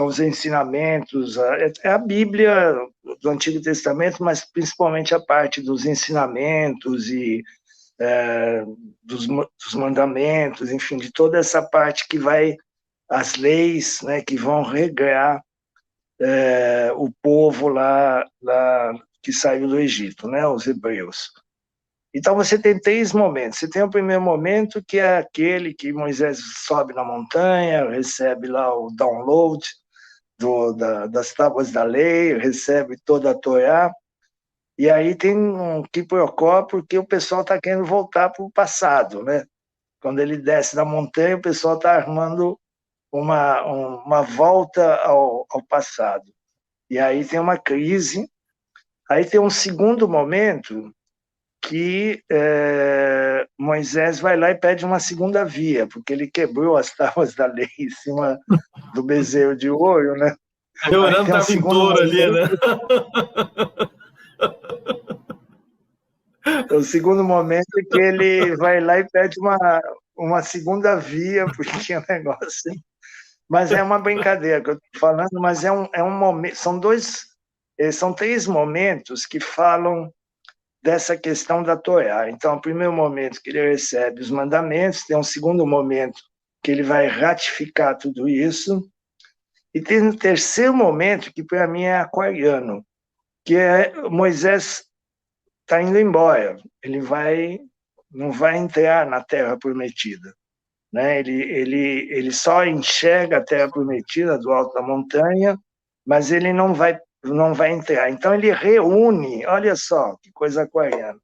os ensinamentos, a Bíblia do Antigo Testamento, mas principalmente a parte dos ensinamentos e dos mandamentos, enfim, de toda essa parte que vai, as leis, né, que vão regrar o povo lá que saiu do Egito, né, os hebreus. Então você tem 3 momentos. Você tem o primeiro momento, que é aquele que Moisés sobe na montanha, recebe lá o download das tábuas da lei, recebe toda a Torá, e aí tem um quiprocó, porque o pessoal está querendo voltar para o passado, né? Quando ele desce da montanha, o pessoal está armando uma volta ao passado. E aí tem uma crise. Aí tem um segundo momento que Moisés vai lá e pede uma segunda via, porque ele quebrou as tábuas da lei em cima do bezerro de ouro, né? Orando estava em touro ali, né? O segundo momento é que ele vai lá e pede uma segunda via, porque o negócio... Mas é uma brincadeira que eu estou falando, mas é um momento... São 3 momentos que falam dessa questão da Torá. Então, o primeiro momento que ele recebe os mandamentos, tem um segundo momento que ele vai ratificar tudo isso. E tem um terceiro momento, que para mim é aquariano, que é Moisés está indo embora. Ele não vai entrar na Terra Prometida, né? Ele só enxerga a Terra Prometida do alto da montanha, mas ele não vai entrar. Então ele reúne, olha só que coisa aquariana,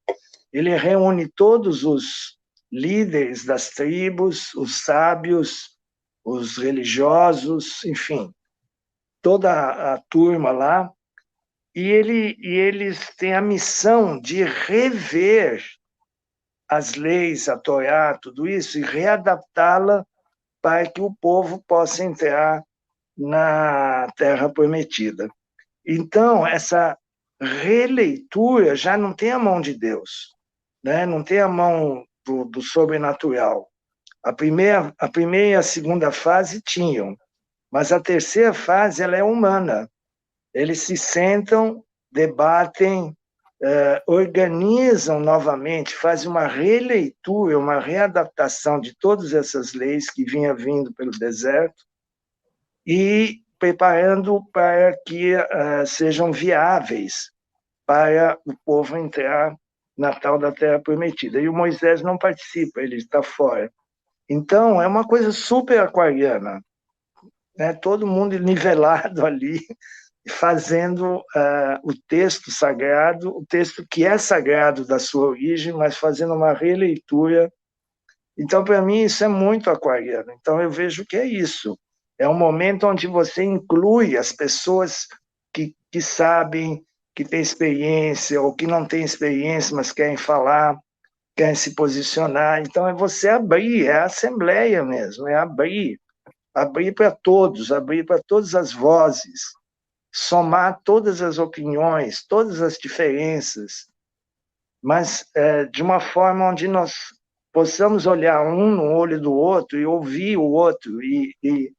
ele reúne todos os líderes das tribos, os sábios, os religiosos, enfim, toda a turma lá, e eles têm a missão de rever as leis, a Torá, tudo isso, e readaptá-la para que o povo possa entrar na Terra Prometida. Então, essa releitura já não tem a mão de Deus, né? Não tem a mão do sobrenatural. A primeira e a segunda fase tinham, mas a terceira fase ela é humana. Eles se sentam, debatem, organizam novamente, fazem uma releitura, uma readaptação de todas essas leis que vinha vindo pelo deserto e preparando para que sejam viáveis para o povo entrar na tal da Terra Prometida. E o Moisés não participa, ele está fora. Então, é uma coisa super aquariana, né? Todo mundo nivelado ali, fazendo o texto sagrado, o texto que é sagrado da sua origem, mas fazendo uma releitura. Então, para mim, isso é muito aquariano. Então, eu vejo que é isso. É um momento onde você inclui as pessoas que sabem, que têm experiência, ou que não têm experiência, mas querem falar, querem se posicionar. Então, é você abrir, é a assembleia mesmo, é abrir para todos, abrir para todas as vozes, somar todas as opiniões, todas as diferenças, mas de uma forma onde nós possamos olhar um no olho do outro e ouvir o outro e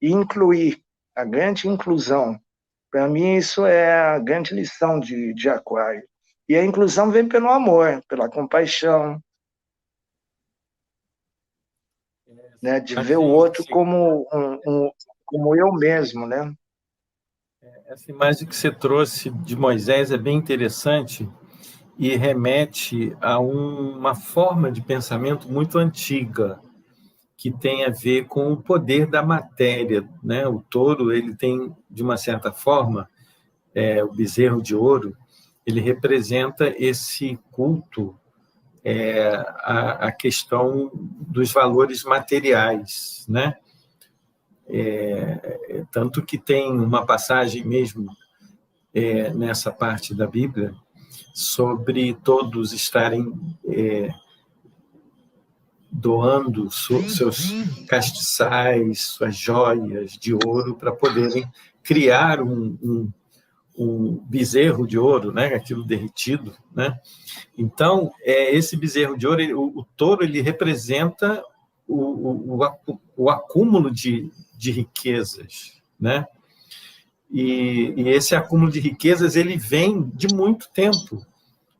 incluir, a grande inclusão. Para mim, isso é a grande lição de Aquário. E a inclusão vem pelo amor, pela compaixão, né? De ver o outro como eu mesmo, né? Essa imagem que você trouxe de Moisés é bem interessante e remete a uma forma de pensamento muito antiga, que tem a ver com o poder da matéria, né? O touro, ele tem, de uma certa forma, o bezerro de ouro, ele representa esse culto à questão dos valores materiais, né? Tanto que tem uma passagem mesmo nessa parte da Bíblia sobre todos estarem doando seus castiçais, suas joias de ouro para poderem criar um bezerro de ouro, né? Aquilo derretido, né? Então, esse bezerro de ouro, o touro, ele representa o acúmulo de riquezas, né? E esse acúmulo de riquezas ele vem de muito tempo.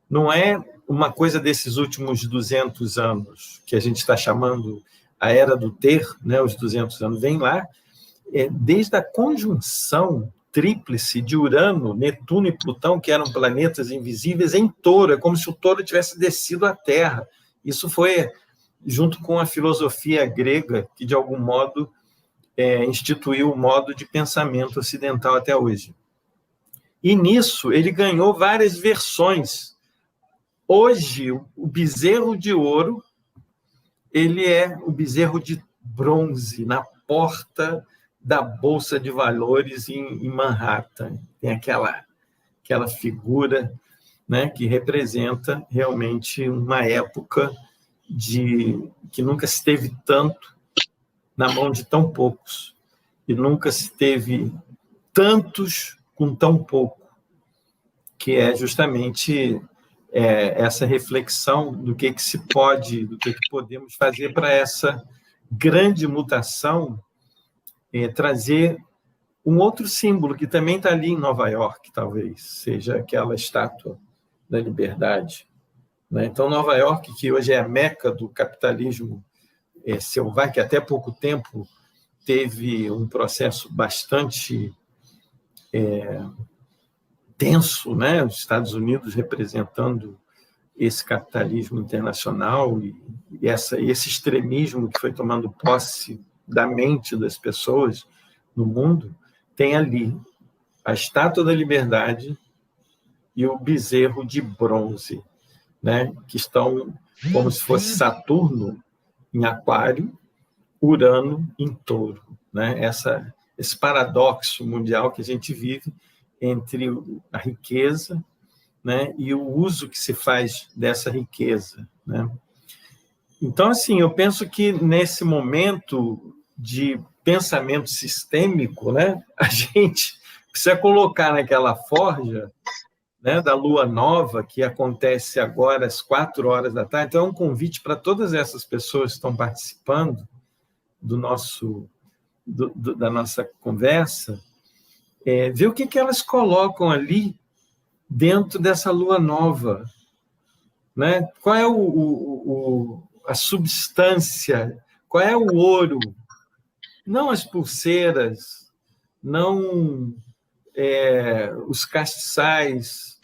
Não é uma coisa desses últimos 200 anos, que a gente está chamando a era do ter, né? Os 200 anos, vem lá, desde a conjunção tríplice de Urano, Netuno e Plutão, que eram planetas invisíveis, em touro. É como se o touro tivesse descido à Terra. Isso foi junto com a filosofia grega, que, de algum modo, instituiu o modo de pensamento ocidental até hoje. E, nisso, ele ganhou várias versões. Hoje, o bezerro de ouro, ele é o bezerro de bronze, na porta da Bolsa de Valores em Manhattan. Tem aquela figura, né, que representa realmente uma época que nunca se teve tanto na mão de tão poucos, e nunca se teve tantos com tão pouco, que é justamente essa reflexão do que se pode, do que podemos fazer para essa grande mutação, trazer um outro símbolo que também está ali em Nova York, talvez, seja aquela estátua da liberdade, né? Então, Nova York, que hoje é a meca do capitalismo Selvar, que até pouco tempo teve um processo bastante tenso, né? Os Estados Unidos representando esse capitalismo internacional e esse extremismo que foi tomando posse da mente das pessoas no mundo, tem ali a Estátua da Liberdade e o bezerro de bronze, né? Que estão como se fosse Saturno em Aquário, Urano em Touro, né? Esse paradoxo mundial que a gente vive entre a riqueza, né, e o uso que se faz dessa riqueza, né? Então, assim, eu penso que nesse momento de pensamento sistêmico, né, a gente precisa colocar naquela forja, né, da lua nova, que acontece agora às 4 horas da tarde. Então, é um convite para todas essas pessoas que estão participando da nossa conversa, ver o que elas colocam ali dentro dessa lua nova, né? Qual é a substância, qual é o ouro, não as pulseiras, não os castiçais,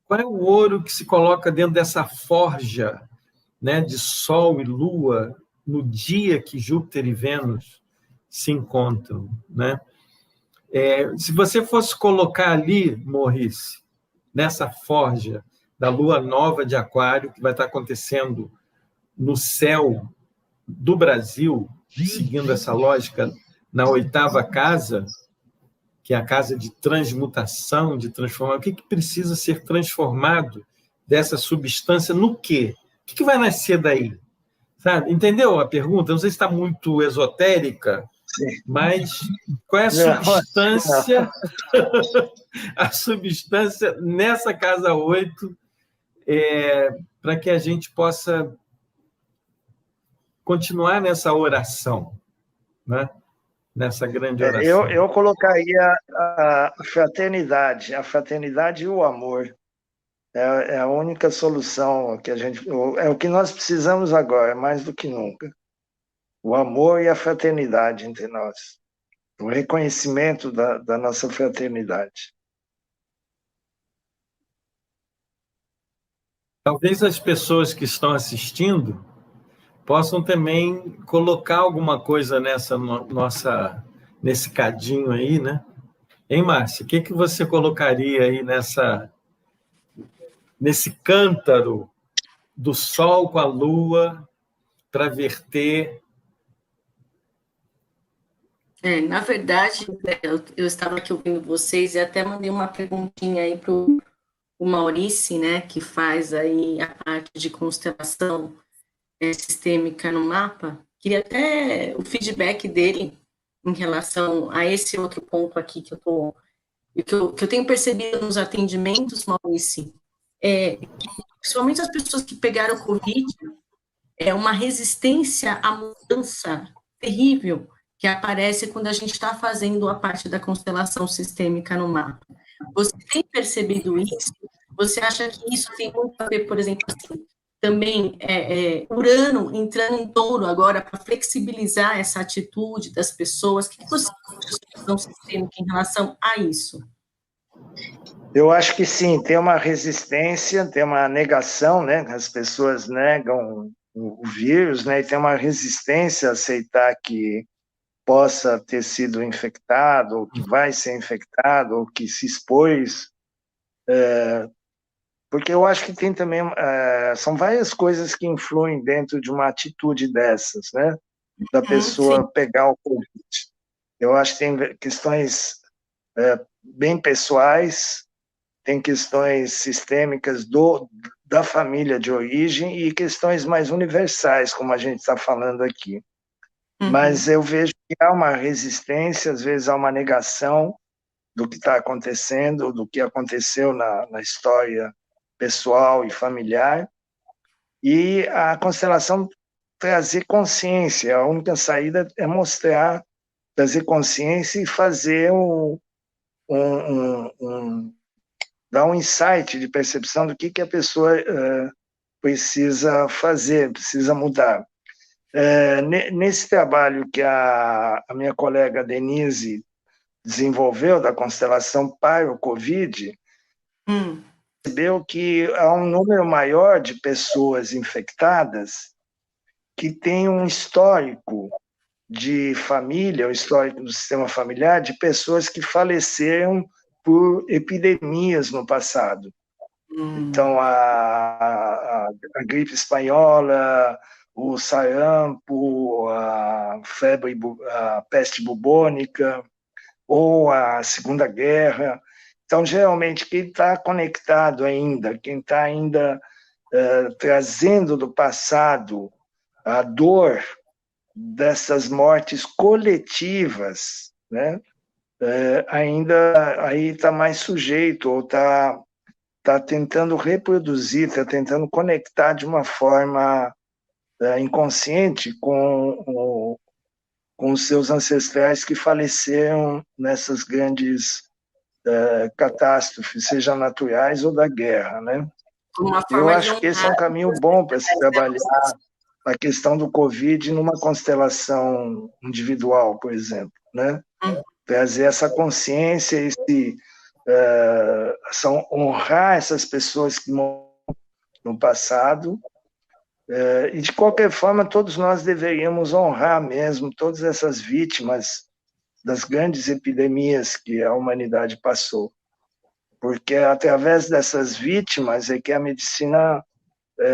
qual é o ouro que se coloca dentro dessa forja, né, de Sol e Lua no dia que Júpiter e Vênus se encontram, né? Se você fosse colocar ali, Maurice, nessa forja da lua nova de Aquário, que vai estar acontecendo no céu do Brasil, seguindo essa lógica, na 8ª casa, que é a casa de transmutação, de transformar. O que precisa ser transformado dessa substância no quê? O que vai nascer daí? Sabe? Entendeu a pergunta? Não sei se está muito esotérica, mas qual é a substância, a substância nessa casa 8, para que a gente possa continuar nessa oração, né? Nessa grande oração? Eu colocaria a fraternidade e o amor. É a única solução que é o que nós precisamos agora, mais do que nunca. O amor e a fraternidade entre nós. O reconhecimento da nossa fraternidade. Talvez as pessoas que estão assistindo possam também colocar alguma coisa nesse cadinho aí, né? Hein, Márcia? O que você colocaria aí nesse cântaro do Sol com a Lua para verter? Na verdade, eu estava aqui ouvindo vocês e até mandei uma perguntinha aí para o Maurice, né, que faz aí a parte de constelação sistêmica no mapa. Queria até o feedback dele em relação a esse outro ponto aqui que eu tenho percebido nos atendimentos, Maurício, que, principalmente as pessoas que pegaram o Covid, uma resistência à mudança terrível que aparece quando a gente está fazendo a parte da constelação sistêmica no mapa. Você tem percebido isso? Você acha que isso tem muito a ver, por exemplo, assim, também Urano entrando em Touro agora para flexibilizar essa atitude das pessoas? O que você acha da constelação sistêmica em relação a isso? Eu acho que sim, tem uma resistência, tem uma negação, né? As pessoas negam o vírus, né? E tem uma resistência a aceitar que possa ter sido infectado, ou que vai ser infectado, ou que se expôs. Porque eu acho que tem também, são várias coisas que influem dentro de uma atitude dessas, né? Da pessoa pegar o Covid. Eu acho que tem questões bem pessoais, tem questões sistêmicas da família de origem e questões mais universais, como a gente está falando aqui. Mas eu vejo que há uma resistência, às vezes há uma negação do que está acontecendo, do que aconteceu na história pessoal e familiar, e a constelação trazer consciência. A única saída é mostrar, trazer consciência e fazer dar um insight de percepção do que a pessoa precisa fazer, precisa mudar. Nesse trabalho que a minha colega Denise desenvolveu da constelação para o Covid, percebeu que há um número maior de pessoas infectadas que têm um histórico de família, o histórico do sistema familiar, de pessoas que faleceram por epidemias no passado. Então, a gripe espanhola, o sarampo, a peste bubônica, ou a Segunda Guerra. Então, geralmente, quem está conectado ainda, quem está ainda trazendo do passado a dor dessas mortes coletivas, né? Ainda aí está mais sujeito, ou está tentando reproduzir, está tentando conectar de uma forma inconsciente com os seus ancestrais que faleceram nessas grandes catástrofes, sejam naturais ou da guerra, né? Eu acho que esse é um caminho bom para se trabalhar a questão do Covid numa constelação individual, por exemplo, né? Trazer essa consciência, honrar essas pessoas que morreram no passado, e de qualquer forma todos nós deveríamos honrar mesmo todas essas vítimas das grandes epidemias que a humanidade passou, porque através dessas vítimas é que a medicina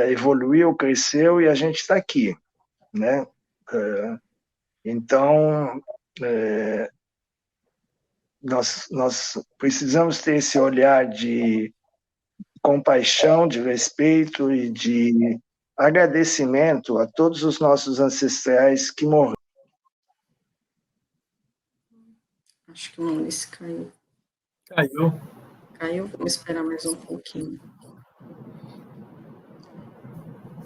evoluiu, cresceu e a gente está aqui, né? Então, nós precisamos ter esse olhar de compaixão, de respeito e de agradecimento a todos os nossos ancestrais que morreram. Acho que o Maurício caiu. Caiu? Vamos esperar mais um pouquinho.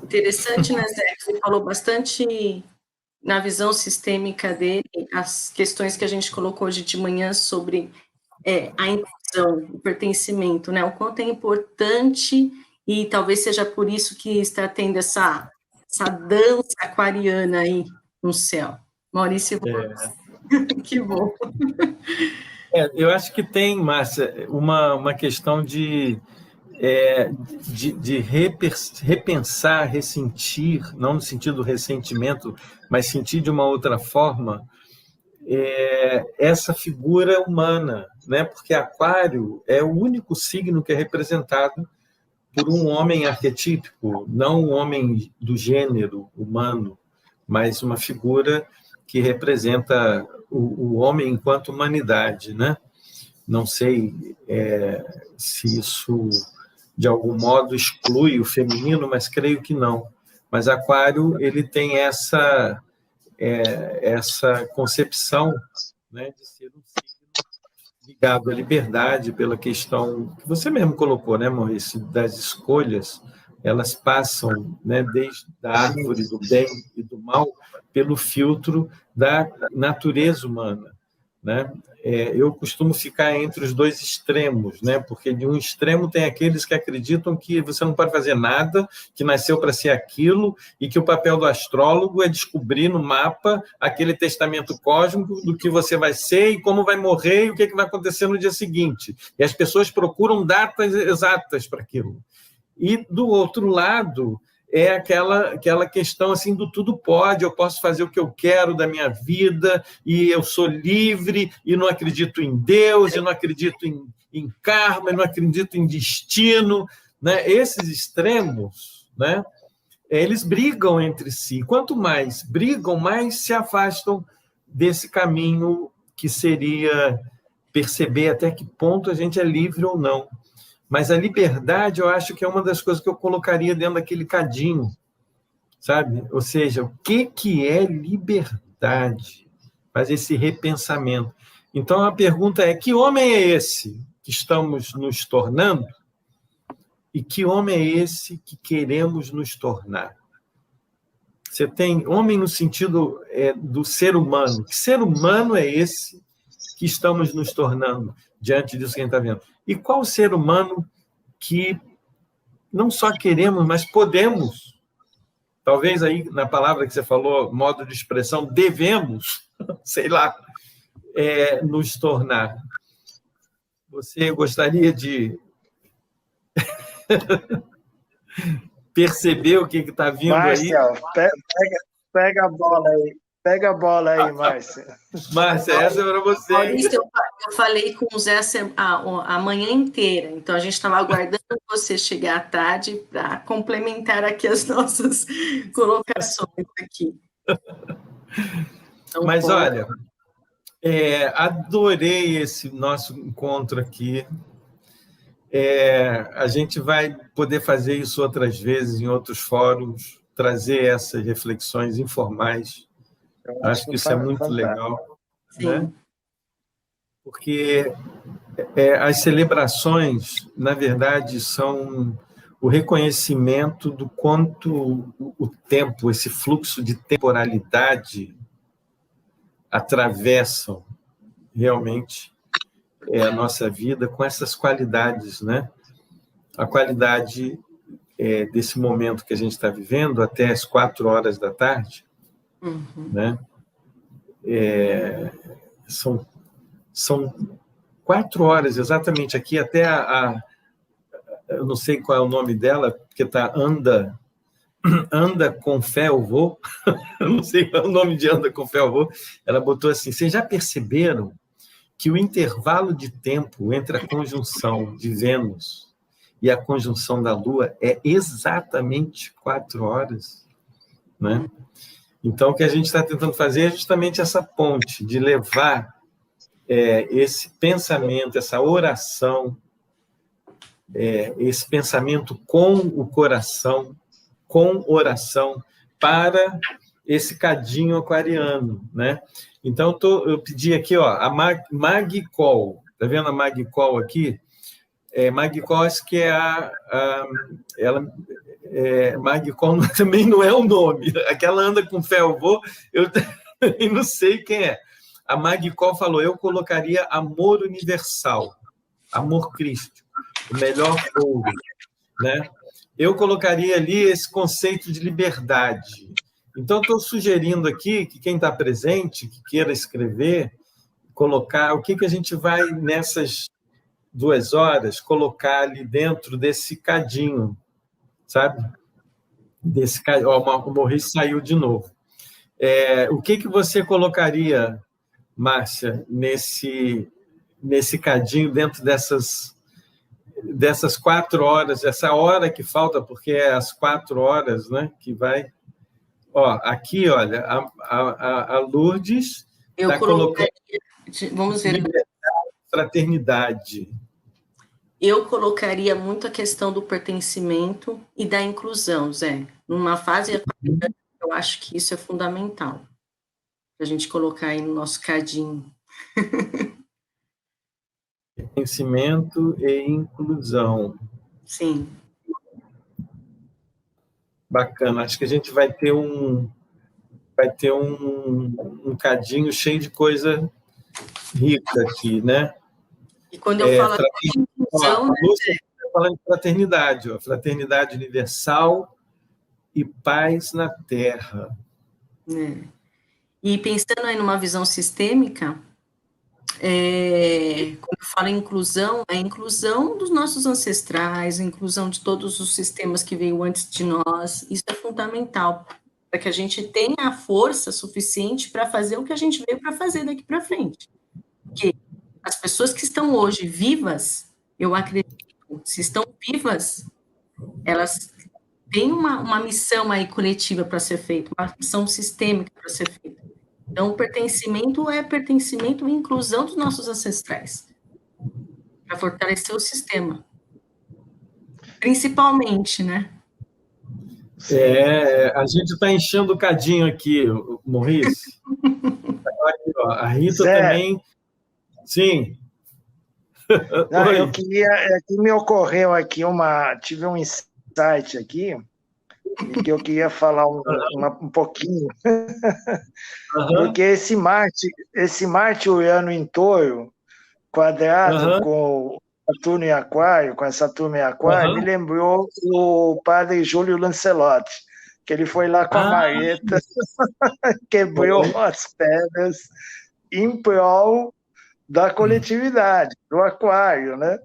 Interessante, né, Zé? Você falou bastante na visão sistêmica dele, as questões que a gente colocou hoje de manhã sobre a inclusão, o pertencimento, né? O quanto é importante, e talvez seja por isso que está tendo essa dança aquariana aí no céu. Maurício, que bom. Eu acho que tem, Márcia, uma questão de repensar, ressentir, não no sentido do ressentimento, mas sentir de uma outra forma essa figura humana, né? Porque Aquário é o único signo que é representado por um homem arquetípico, não um homem do gênero humano, mas uma figura que representa o homem enquanto humanidade, né? Não sei se isso de algum modo exclui o feminino, mas creio que não. Mas Aquário ele tem essa concepção, né, de ser um signo ligado à liberdade, pela questão que você mesmo colocou, né, Maurício, das escolhas. Elas passam, né, desde a árvore do bem e do mal pelo filtro da natureza humana, né? Eu costumo ficar entre os dois extremos, né? Porque de um extremo tem aqueles que acreditam que você não pode fazer nada, que nasceu para ser aquilo, e que o papel do astrólogo é descobrir no mapa aquele testamento cósmico do que você vai ser e como vai morrer e o que vai acontecer no dia seguinte. E as pessoas procuram datas exatas para aquilo. E, do outro lado, é aquela questão assim do tudo pode, eu posso fazer o que eu quero da minha vida, e eu sou livre, e não acredito em Deus, e não acredito em karma, e não acredito em destino, né? Esses extremos, né? Eles brigam entre si. Quanto mais brigam, mais se afastam desse caminho que seria perceber até que ponto a gente é livre ou não. Mas a liberdade, eu acho que é uma das coisas que eu colocaria dentro daquele cadinho, sabe? Ou seja, o que é liberdade? Faz esse repensamento. Então, a pergunta é, que homem é esse que estamos nos tornando? E que homem é esse que queremos nos tornar? Você tem homem no sentido do ser humano. Que ser humano é esse que estamos nos tornando diante disso que a gente está vendo? E qual ser humano que não só queremos, mas podemos talvez aí na palavra que você falou, modo de expressão, devemos, sei lá, nos tornar. Você gostaria de perceber o que está vindo aí? Márcia, pega a bola aí, Márcia. Márcia, essa é para você. Maurício, eu falei com o Zé a manhã inteira, então a gente estava aguardando você chegar à tarde para complementar aqui as nossas colocações aqui. Então, mas, olha, adorei esse nosso encontro aqui. A gente vai poder fazer isso outras vezes em outros fóruns, trazer essas reflexões informais. Acho que isso é muito legal, né? Porque as celebrações, na verdade, são o reconhecimento do quanto o tempo, esse fluxo de temporalidade atravessam realmente a nossa vida com essas qualidades, né? A qualidade desse momento que a gente está vivendo até as 4 horas da tarde, né? São 4 horas exatamente aqui até eu não sei qual é o nome dela, porque está Anda com fé eu vou, eu não sei qual é o nome de Anda com fé eu vou, ela botou assim, vocês já perceberam que o intervalo de tempo entre a conjunção de Vênus e a conjunção da Lua é exatamente 4 horas, né? Então, o que a gente está tentando fazer é justamente essa ponte, de levar esse pensamento, essa oração, esse pensamento com o coração, com oração, para esse cadinho aquariano, né? Então, eu pedi aqui, ó, a Maggie Cole, tá vendo a Maggie Cole aqui? Maggie Cole, acho que Maggie Cole também não é o nome, aquela Anda com fé eu vou, eu também não sei quem é. A Maggie Cole falou, eu colocaria amor universal, amor crístico, o melhor ouro, né? Eu colocaria ali esse conceito de liberdade. Então, estou sugerindo aqui que quem está presente, que queira escrever, colocar o que a gente vai, nessas 2 horas, colocar ali dentro desse cadinho, sabe? O Maurício saiu de novo. O que você colocaria, Márcia, nesse cadinho, dentro dessas 4 horas, essa hora que falta, porque é as 4 horas, né, que vai... Aqui, olha, a Lourdes está colocando... Vamos ver. Fraternidade. Eu colocaria muito a questão do pertencimento e da inclusão, Zé. Numa fase, eu acho que isso é fundamental, para a gente colocar aí no nosso cadinho. Pertencimento e inclusão. Sim. Bacana. Acho que a gente vai ter um cadinho cheio de coisa rica aqui, né? E quando eu falo de inclusão... Você está falando de fraternidade, fraternidade universal e paz na Terra. E pensando aí numa visão sistêmica, quando eu falo em inclusão, é a inclusão dos nossos ancestrais, a inclusão de todos os sistemas que veio antes de nós. Isso é fundamental, para que a gente tenha a força suficiente para fazer o que a gente veio para fazer daqui para frente. Porque as pessoas que estão hoje vivas, eu acredito, se estão vivas, elas têm uma missão aí coletiva para ser feita, uma missão sistêmica para ser feita. Então, o pertencimento é pertencimento e inclusão dos nossos ancestrais, para fortalecer o sistema. Principalmente, né? A gente está enchendo o cadinho aqui, Maurício. Aqui, a Rita Zé. Também. Sim. Não, eu queria. Aqui me ocorreu aqui tive um insight aqui, e que eu queria falar um pouquinho. Porque esse Marte Urano em Touro, quadrado com Saturno em Aquário, com essa turma em Aquário, me lembrou o padre Júlio Lancelotti. que ele foi lá com a marreta, quebrou as pedras em prol da coletividade, do aquário, né?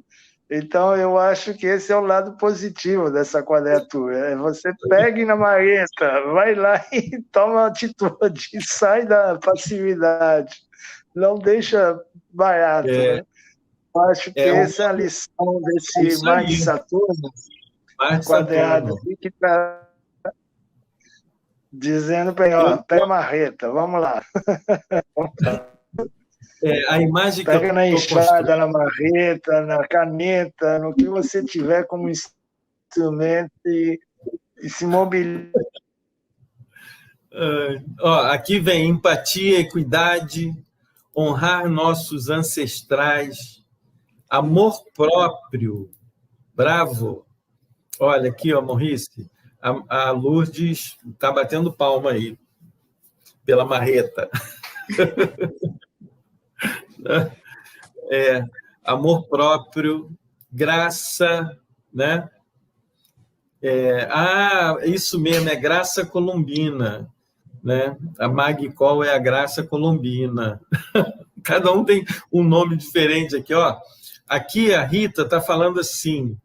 Então, eu acho que esse é o lado positivo dessa quadratura. Você pegue na marreta, vai lá e toma atitude, sai da passividade. Não deixa barato, né? Eu acho que essa é a lição desse Marte de Saturno, quadrado, que está dizendo para ele, ó, pega a marreta, vamos lá. A imagem que pega na enxada, na marreta, na caneta, no que você tiver como instrumento e se mobiliza. Aqui vem empatia, equidade, honrar nossos ancestrais, amor próprio. Bravo! Olha aqui, ó, Maurice, a Lourdes está batendo palma aí, pela marreta. Amor próprio, graça, né? Isso mesmo, é graça colombina, né? A Magicol é a graça colombina. Cada um tem um nome diferente aqui, ó. Aqui a Rita está falando assim,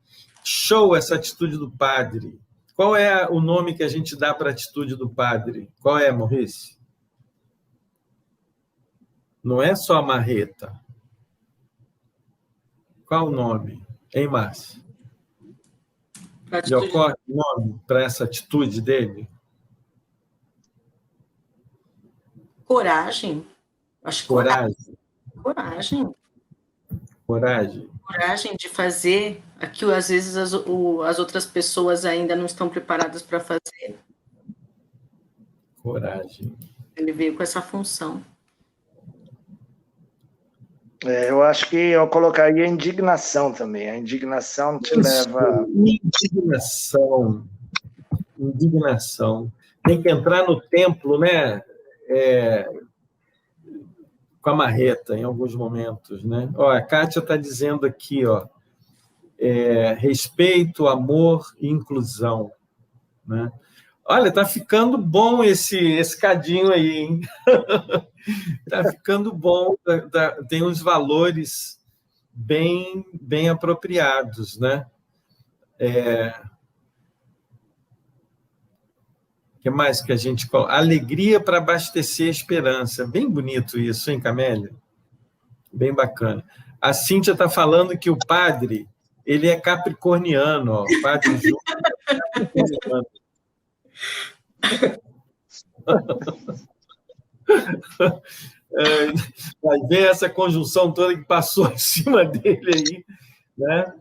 show essa atitude do padre. Qual é o nome que a gente dá para a atitude do padre? Qual é, Maurice? Não é só a marreta. Qual o nome? Hein, Márcio? Já ocorre o nome para essa atitude dele? Coragem. Acho que coragem. Coragem de fazer aquilo, às vezes, as outras pessoas ainda não estão preparadas para fazer. Coragem. Ele veio com essa função. Eu acho que eu colocaria indignação também. A indignação te leva... Indignação. Tem que entrar no templo, né? Com a marreta, em alguns momentos, né? Ó, a Kátia está dizendo aqui, ó, respeito, amor e inclusão, né? Olha, está ficando bom esse cadinho aí, hein? Está ficando bom, tem uns valores bem apropriados, né? O que mais que a gente coloca? Alegria para abastecer a esperança. Bem bonito isso, hein, Camélia? Bem bacana. A Cíntia está falando que o padre, ele é capricorniano, ó, o padre Júlio é capricorniano. Vai ver essa conjunção toda que passou em cima dele aí, né?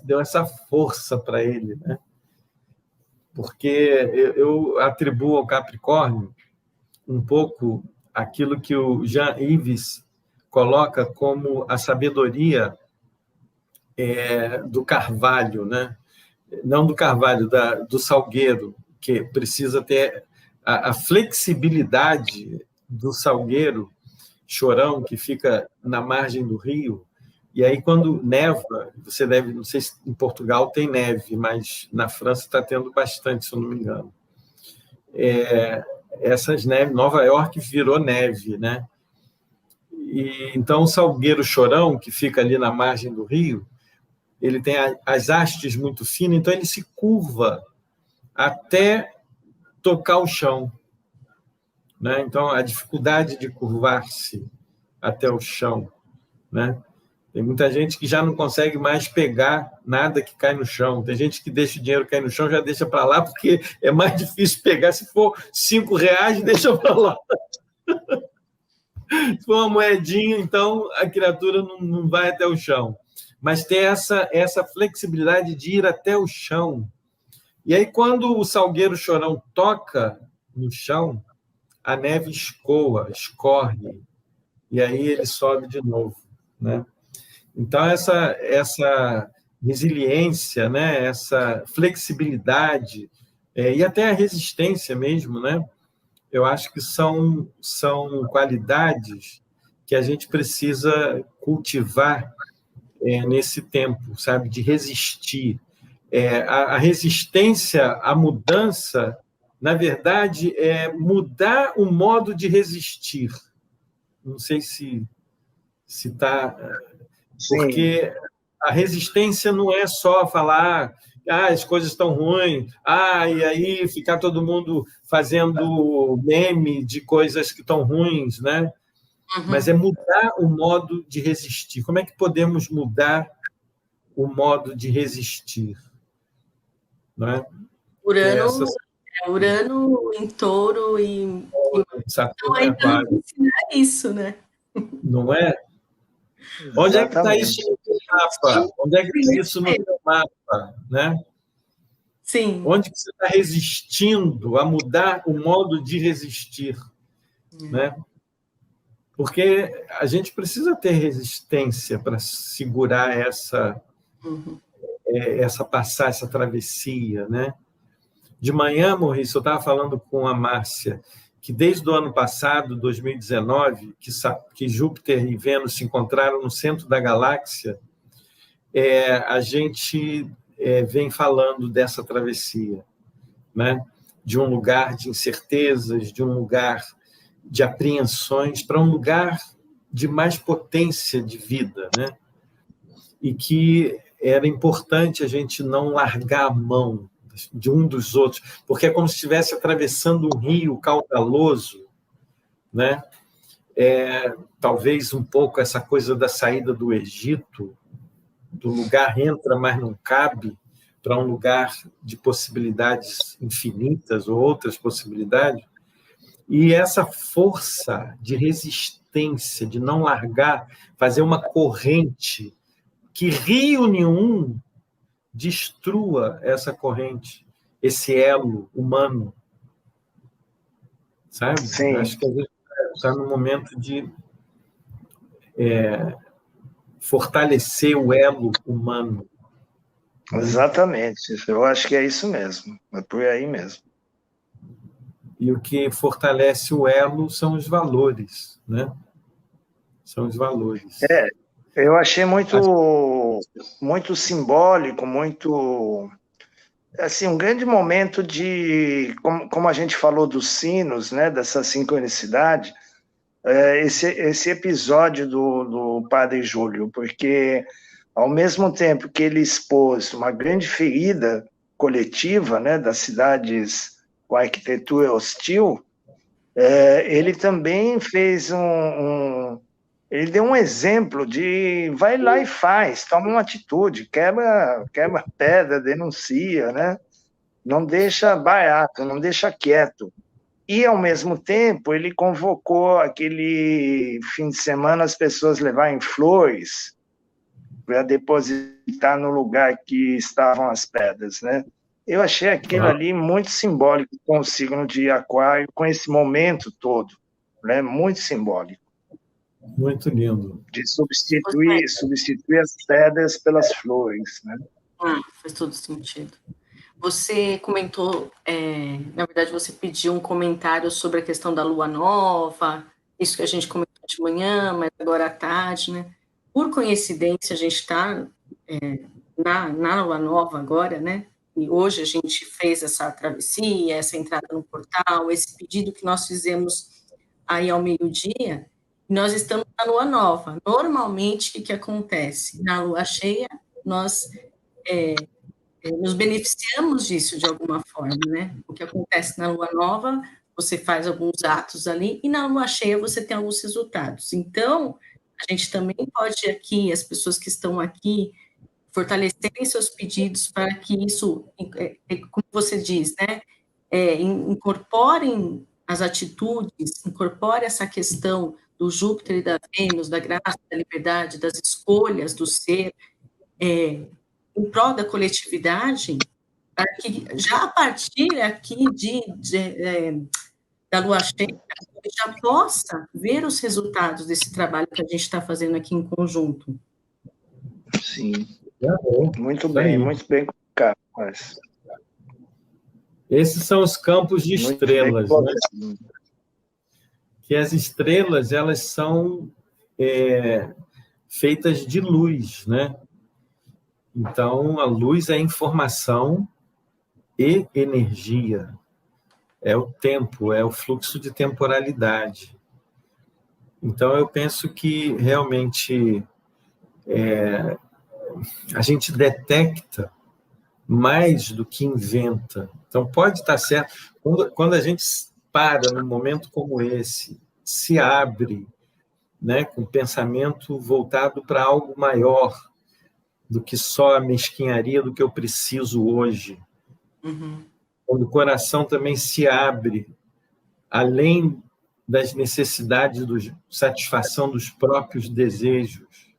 Deu essa força para ele, né? Porque eu atribuo ao Capricórnio um pouco aquilo que o Jean-Yves coloca como a sabedoria do Carvalho, né? Não do Carvalho, do Salgueiro, que precisa ter a flexibilidade do Salgueiro Chorão, que fica na margem do rio. E aí, quando neva, você deve... Não sei se em Portugal tem neve, mas na França está tendo bastante, se eu não me engano. Essas neves... Nova York virou neve, né? E, então, o Salgueiro Chorão, que fica ali na margem do rio, ele tem as hastes muito finas, então ele se curva até tocar o chão, né? Então, a dificuldade de curvar-se até o chão, né? Tem muita gente que já não consegue mais pegar nada que cai no chão. Tem gente que deixa o dinheiro cair no chão, já deixa para lá, porque é mais difícil pegar. Se for R$5, deixa para lá. Se for uma moedinha, então a criatura não vai até o chão. Mas tem essa flexibilidade de ir até o chão. E aí, quando o Salgueiro Chorão toca no chão, a neve escorre, e aí ele sobe de novo, né? Então, essa resiliência, né? Essa flexibilidade, e até a resistência mesmo, né? Eu acho que são qualidades que a gente precisa cultivar nesse tempo, sabe? De resistir. A resistência à mudança, na verdade, é mudar o modo de resistir. Não sei se está... Porque a resistência não é só falar as coisas estão ruins, e aí ficar todo mundo fazendo meme de coisas que estão ruins, né? Uhum. Mas é mudar o modo de resistir. Como é que podemos mudar o modo de resistir? Não é? Urano em Touro e Saturno é Aquário. Ensinar isso, né? Não é? Onde é que está isso no teu mapa? Onde é que está isso no teu mapa, né? Sim. Onde que você está resistindo a mudar o modo de resistir, né? Porque a gente precisa ter resistência para segurar passar essa travessia, né? De manhã, Maurício, eu estava falando com a Márcia que desde o ano passado, 2019, que Júpiter e Vênus se encontraram no centro da galáxia, a gente vem falando dessa travessia, né? De um lugar de incertezas, de um lugar de apreensões, para um lugar de mais potência de vida, né? E que era importante a gente não largar a mão de um dos outros, porque é como se estivesse atravessando um rio caudaloso, né? Talvez um pouco essa coisa da saída do Egito, do lugar entra, mas não cabe, para um lugar de possibilidades infinitas ou outras possibilidades. E essa força de resistência, de não largar, fazer uma corrente que rio nenhum destrua essa corrente, esse elo humano. Sabe? Sim. Acho que a gente está no momento de fortalecer o elo humano. Exatamente. Eu acho que é isso mesmo. É por aí mesmo. E o que fortalece o elo são os valores, né? São os valores. Eu achei muito simbólico, muito... Assim, um grande momento de... Como a gente falou dos sinos, né? Dessa sincronicidade, esse episódio do Padre Júlio, porque ao mesmo tempo que ele expôs uma grande ferida coletiva, né, das cidades com arquitetura hostil, ele também fez ele deu um exemplo de vai lá e faz, toma uma atitude, quebra pedra, denuncia, né? Não deixa barato, não deixa quieto. E, ao mesmo tempo, ele convocou aquele fim de semana as pessoas levarem flores para depositar no lugar que estavam as pedras, né? Eu achei aquilo ali muito simbólico com o signo de Aquário, com esse momento todo, né? Muito simbólico. Muito lindo. De substituir as pedras pelas flores, né? Faz todo sentido. Você comentou, na verdade, você pediu um comentário sobre a questão da lua nova, isso que a gente comentou de manhã, mas agora à tarde, né? Por coincidência, a gente está na lua nova agora, né? E hoje a gente fez essa travessia, essa entrada no portal, esse pedido que nós fizemos aí ao meio-dia, nós estamos na lua nova. Normalmente, o que acontece? Na lua cheia, nós nos beneficiamos disso de alguma forma, né? O que acontece na lua nova, você faz alguns atos ali, e na lua cheia você tem alguns resultados. Então, a gente também pode aqui, as pessoas que estão aqui, fortalecerem seus pedidos para que isso, como você diz, né? Incorporem as atitudes, incorpore essa questão do Júpiter e da Vênus, da graça, da liberdade, das escolhas do ser, em prol da coletividade, para que já a partir aqui da lua cheia, a gente já possa ver os resultados desse trabalho que a gente está fazendo aqui em conjunto. Sim. Muito bem colocado. Esses são os campos de estrelas, né? Que as estrelas, elas são feitas de luz, né? Então, a luz é informação e energia. É o tempo, é o fluxo de temporalidade. Então, eu penso que realmente a gente detecta mais do que inventa. Então, pode estar certo. Quando a gente para num momento como esse, se abre, né, com o pensamento voltado para algo maior do que só a mesquinharia do que eu preciso hoje. Uhum. Quando o coração também se abre, além das necessidades de satisfação dos próprios desejos,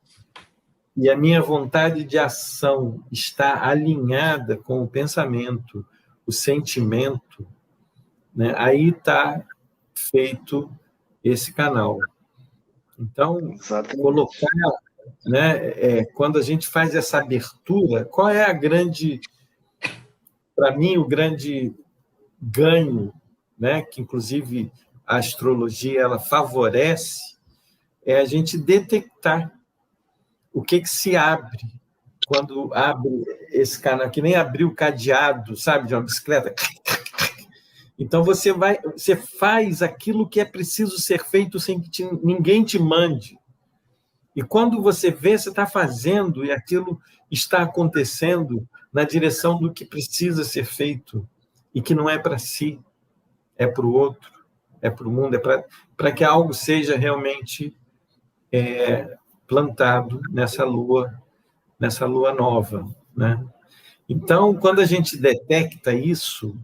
e a minha vontade de ação está alinhada com o pensamento, o sentimento, né? Aí está feito esse canal. Então, Exatamente. colocar, né, quando a gente faz essa abertura, qual é para mim, o grande ganho, né, que inclusive a astrologia ela favorece, é a gente detectar o que se abre quando abre esse canal, que nem abrir o cadeado, sabe, de uma bicicleta. Então você faz aquilo que é preciso ser feito sem que ninguém te mande. E quando você vê, você está fazendo e aquilo está acontecendo na direção do que precisa ser feito e que não é para si, é para o outro, é para o mundo, é para que algo seja realmente plantado nessa lua nova, né? Então, quando a gente detecta isso,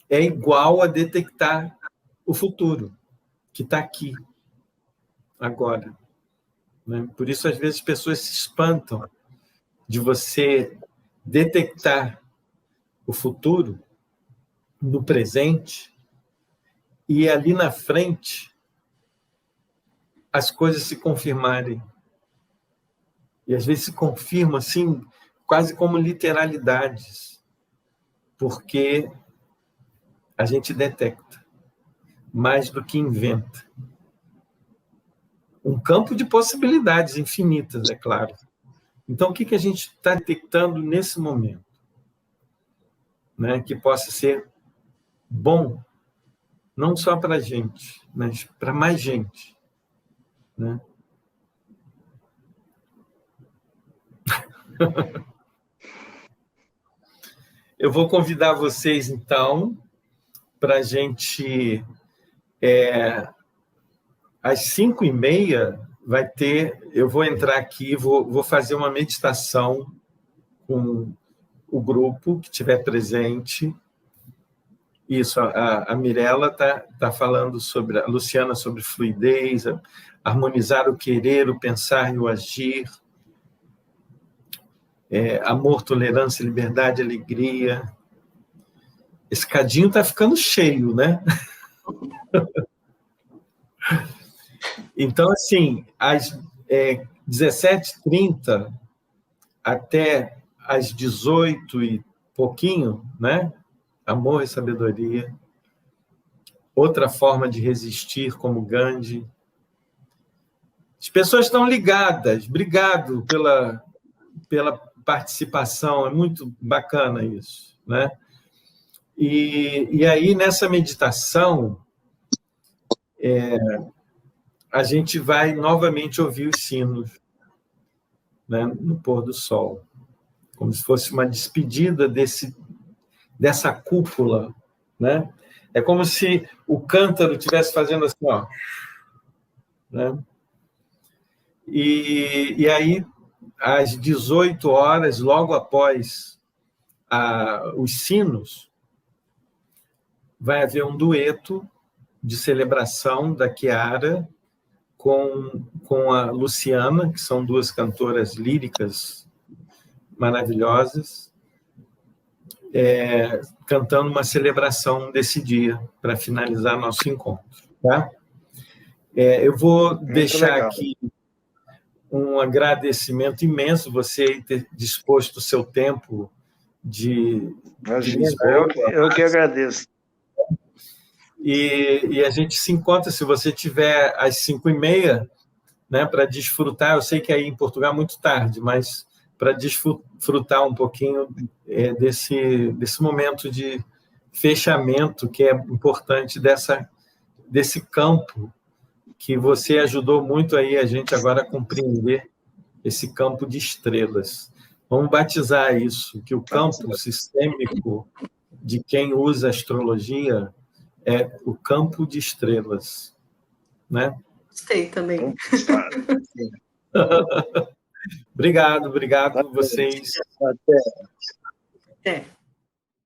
é igual a detectar o futuro, que está aqui, agora, né? Por isso, às vezes, as pessoas se espantam de você detectar o futuro no presente e ali na frente as coisas se confirmarem. E às vezes se confirmam assim, quase como literalidades, porque a gente detecta mais do que inventa. Um campo de possibilidades infinitas, é claro. Então, o que a gente está detectando nesse momento? Né? Que possa ser bom, não só para a gente, mas para mais gente. Né? Eu vou convidar vocês, então, para a gente... às 5h30 vai ter... Eu vou entrar aqui, vou fazer uma meditação com o grupo que estiver presente. Isso, a Mirella tá falando sobre, a Luciana sobre fluidez, harmonizar o querer, o pensar e o agir, amor, tolerância, liberdade, alegria. Esse cadinho está ficando cheio, né? Então, assim, às 17h30 até às 18 e pouquinho, né? Amor e sabedoria. Outra forma de resistir, como Gandhi. As pessoas estão ligadas. Obrigado pela participação. É muito bacana isso, né? E aí, nessa meditação, a gente vai novamente ouvir os sinos, né, no pôr do sol, como se fosse uma despedida dessa cúpula, né? É como se o cântaro estivesse fazendo assim, ó, né? E aí, às 18 horas, logo após os sinos, vai haver um dueto de celebração da Chiara com a Luciana, que são duas cantoras líricas maravilhosas, cantando uma celebração desse dia, para finalizar nosso encontro. Tá? Eu vou deixar aqui um agradecimento imenso, você ter disposto o seu tempo de Lisboa. Eu que agradeço. E a gente se encontra, se você tiver às 5h30, né, para desfrutar. Eu sei que aí em Portugal é muito tarde, mas para desfrutar um pouquinho desse momento de fechamento que é importante desse campo que você ajudou muito aí a gente agora a compreender, esse campo de estrelas. Vamos batizar isso, que o campo sistêmico de quem usa astrologia é o campo de estrelas, né? Gostei também. Obrigado vocês. Até. Até.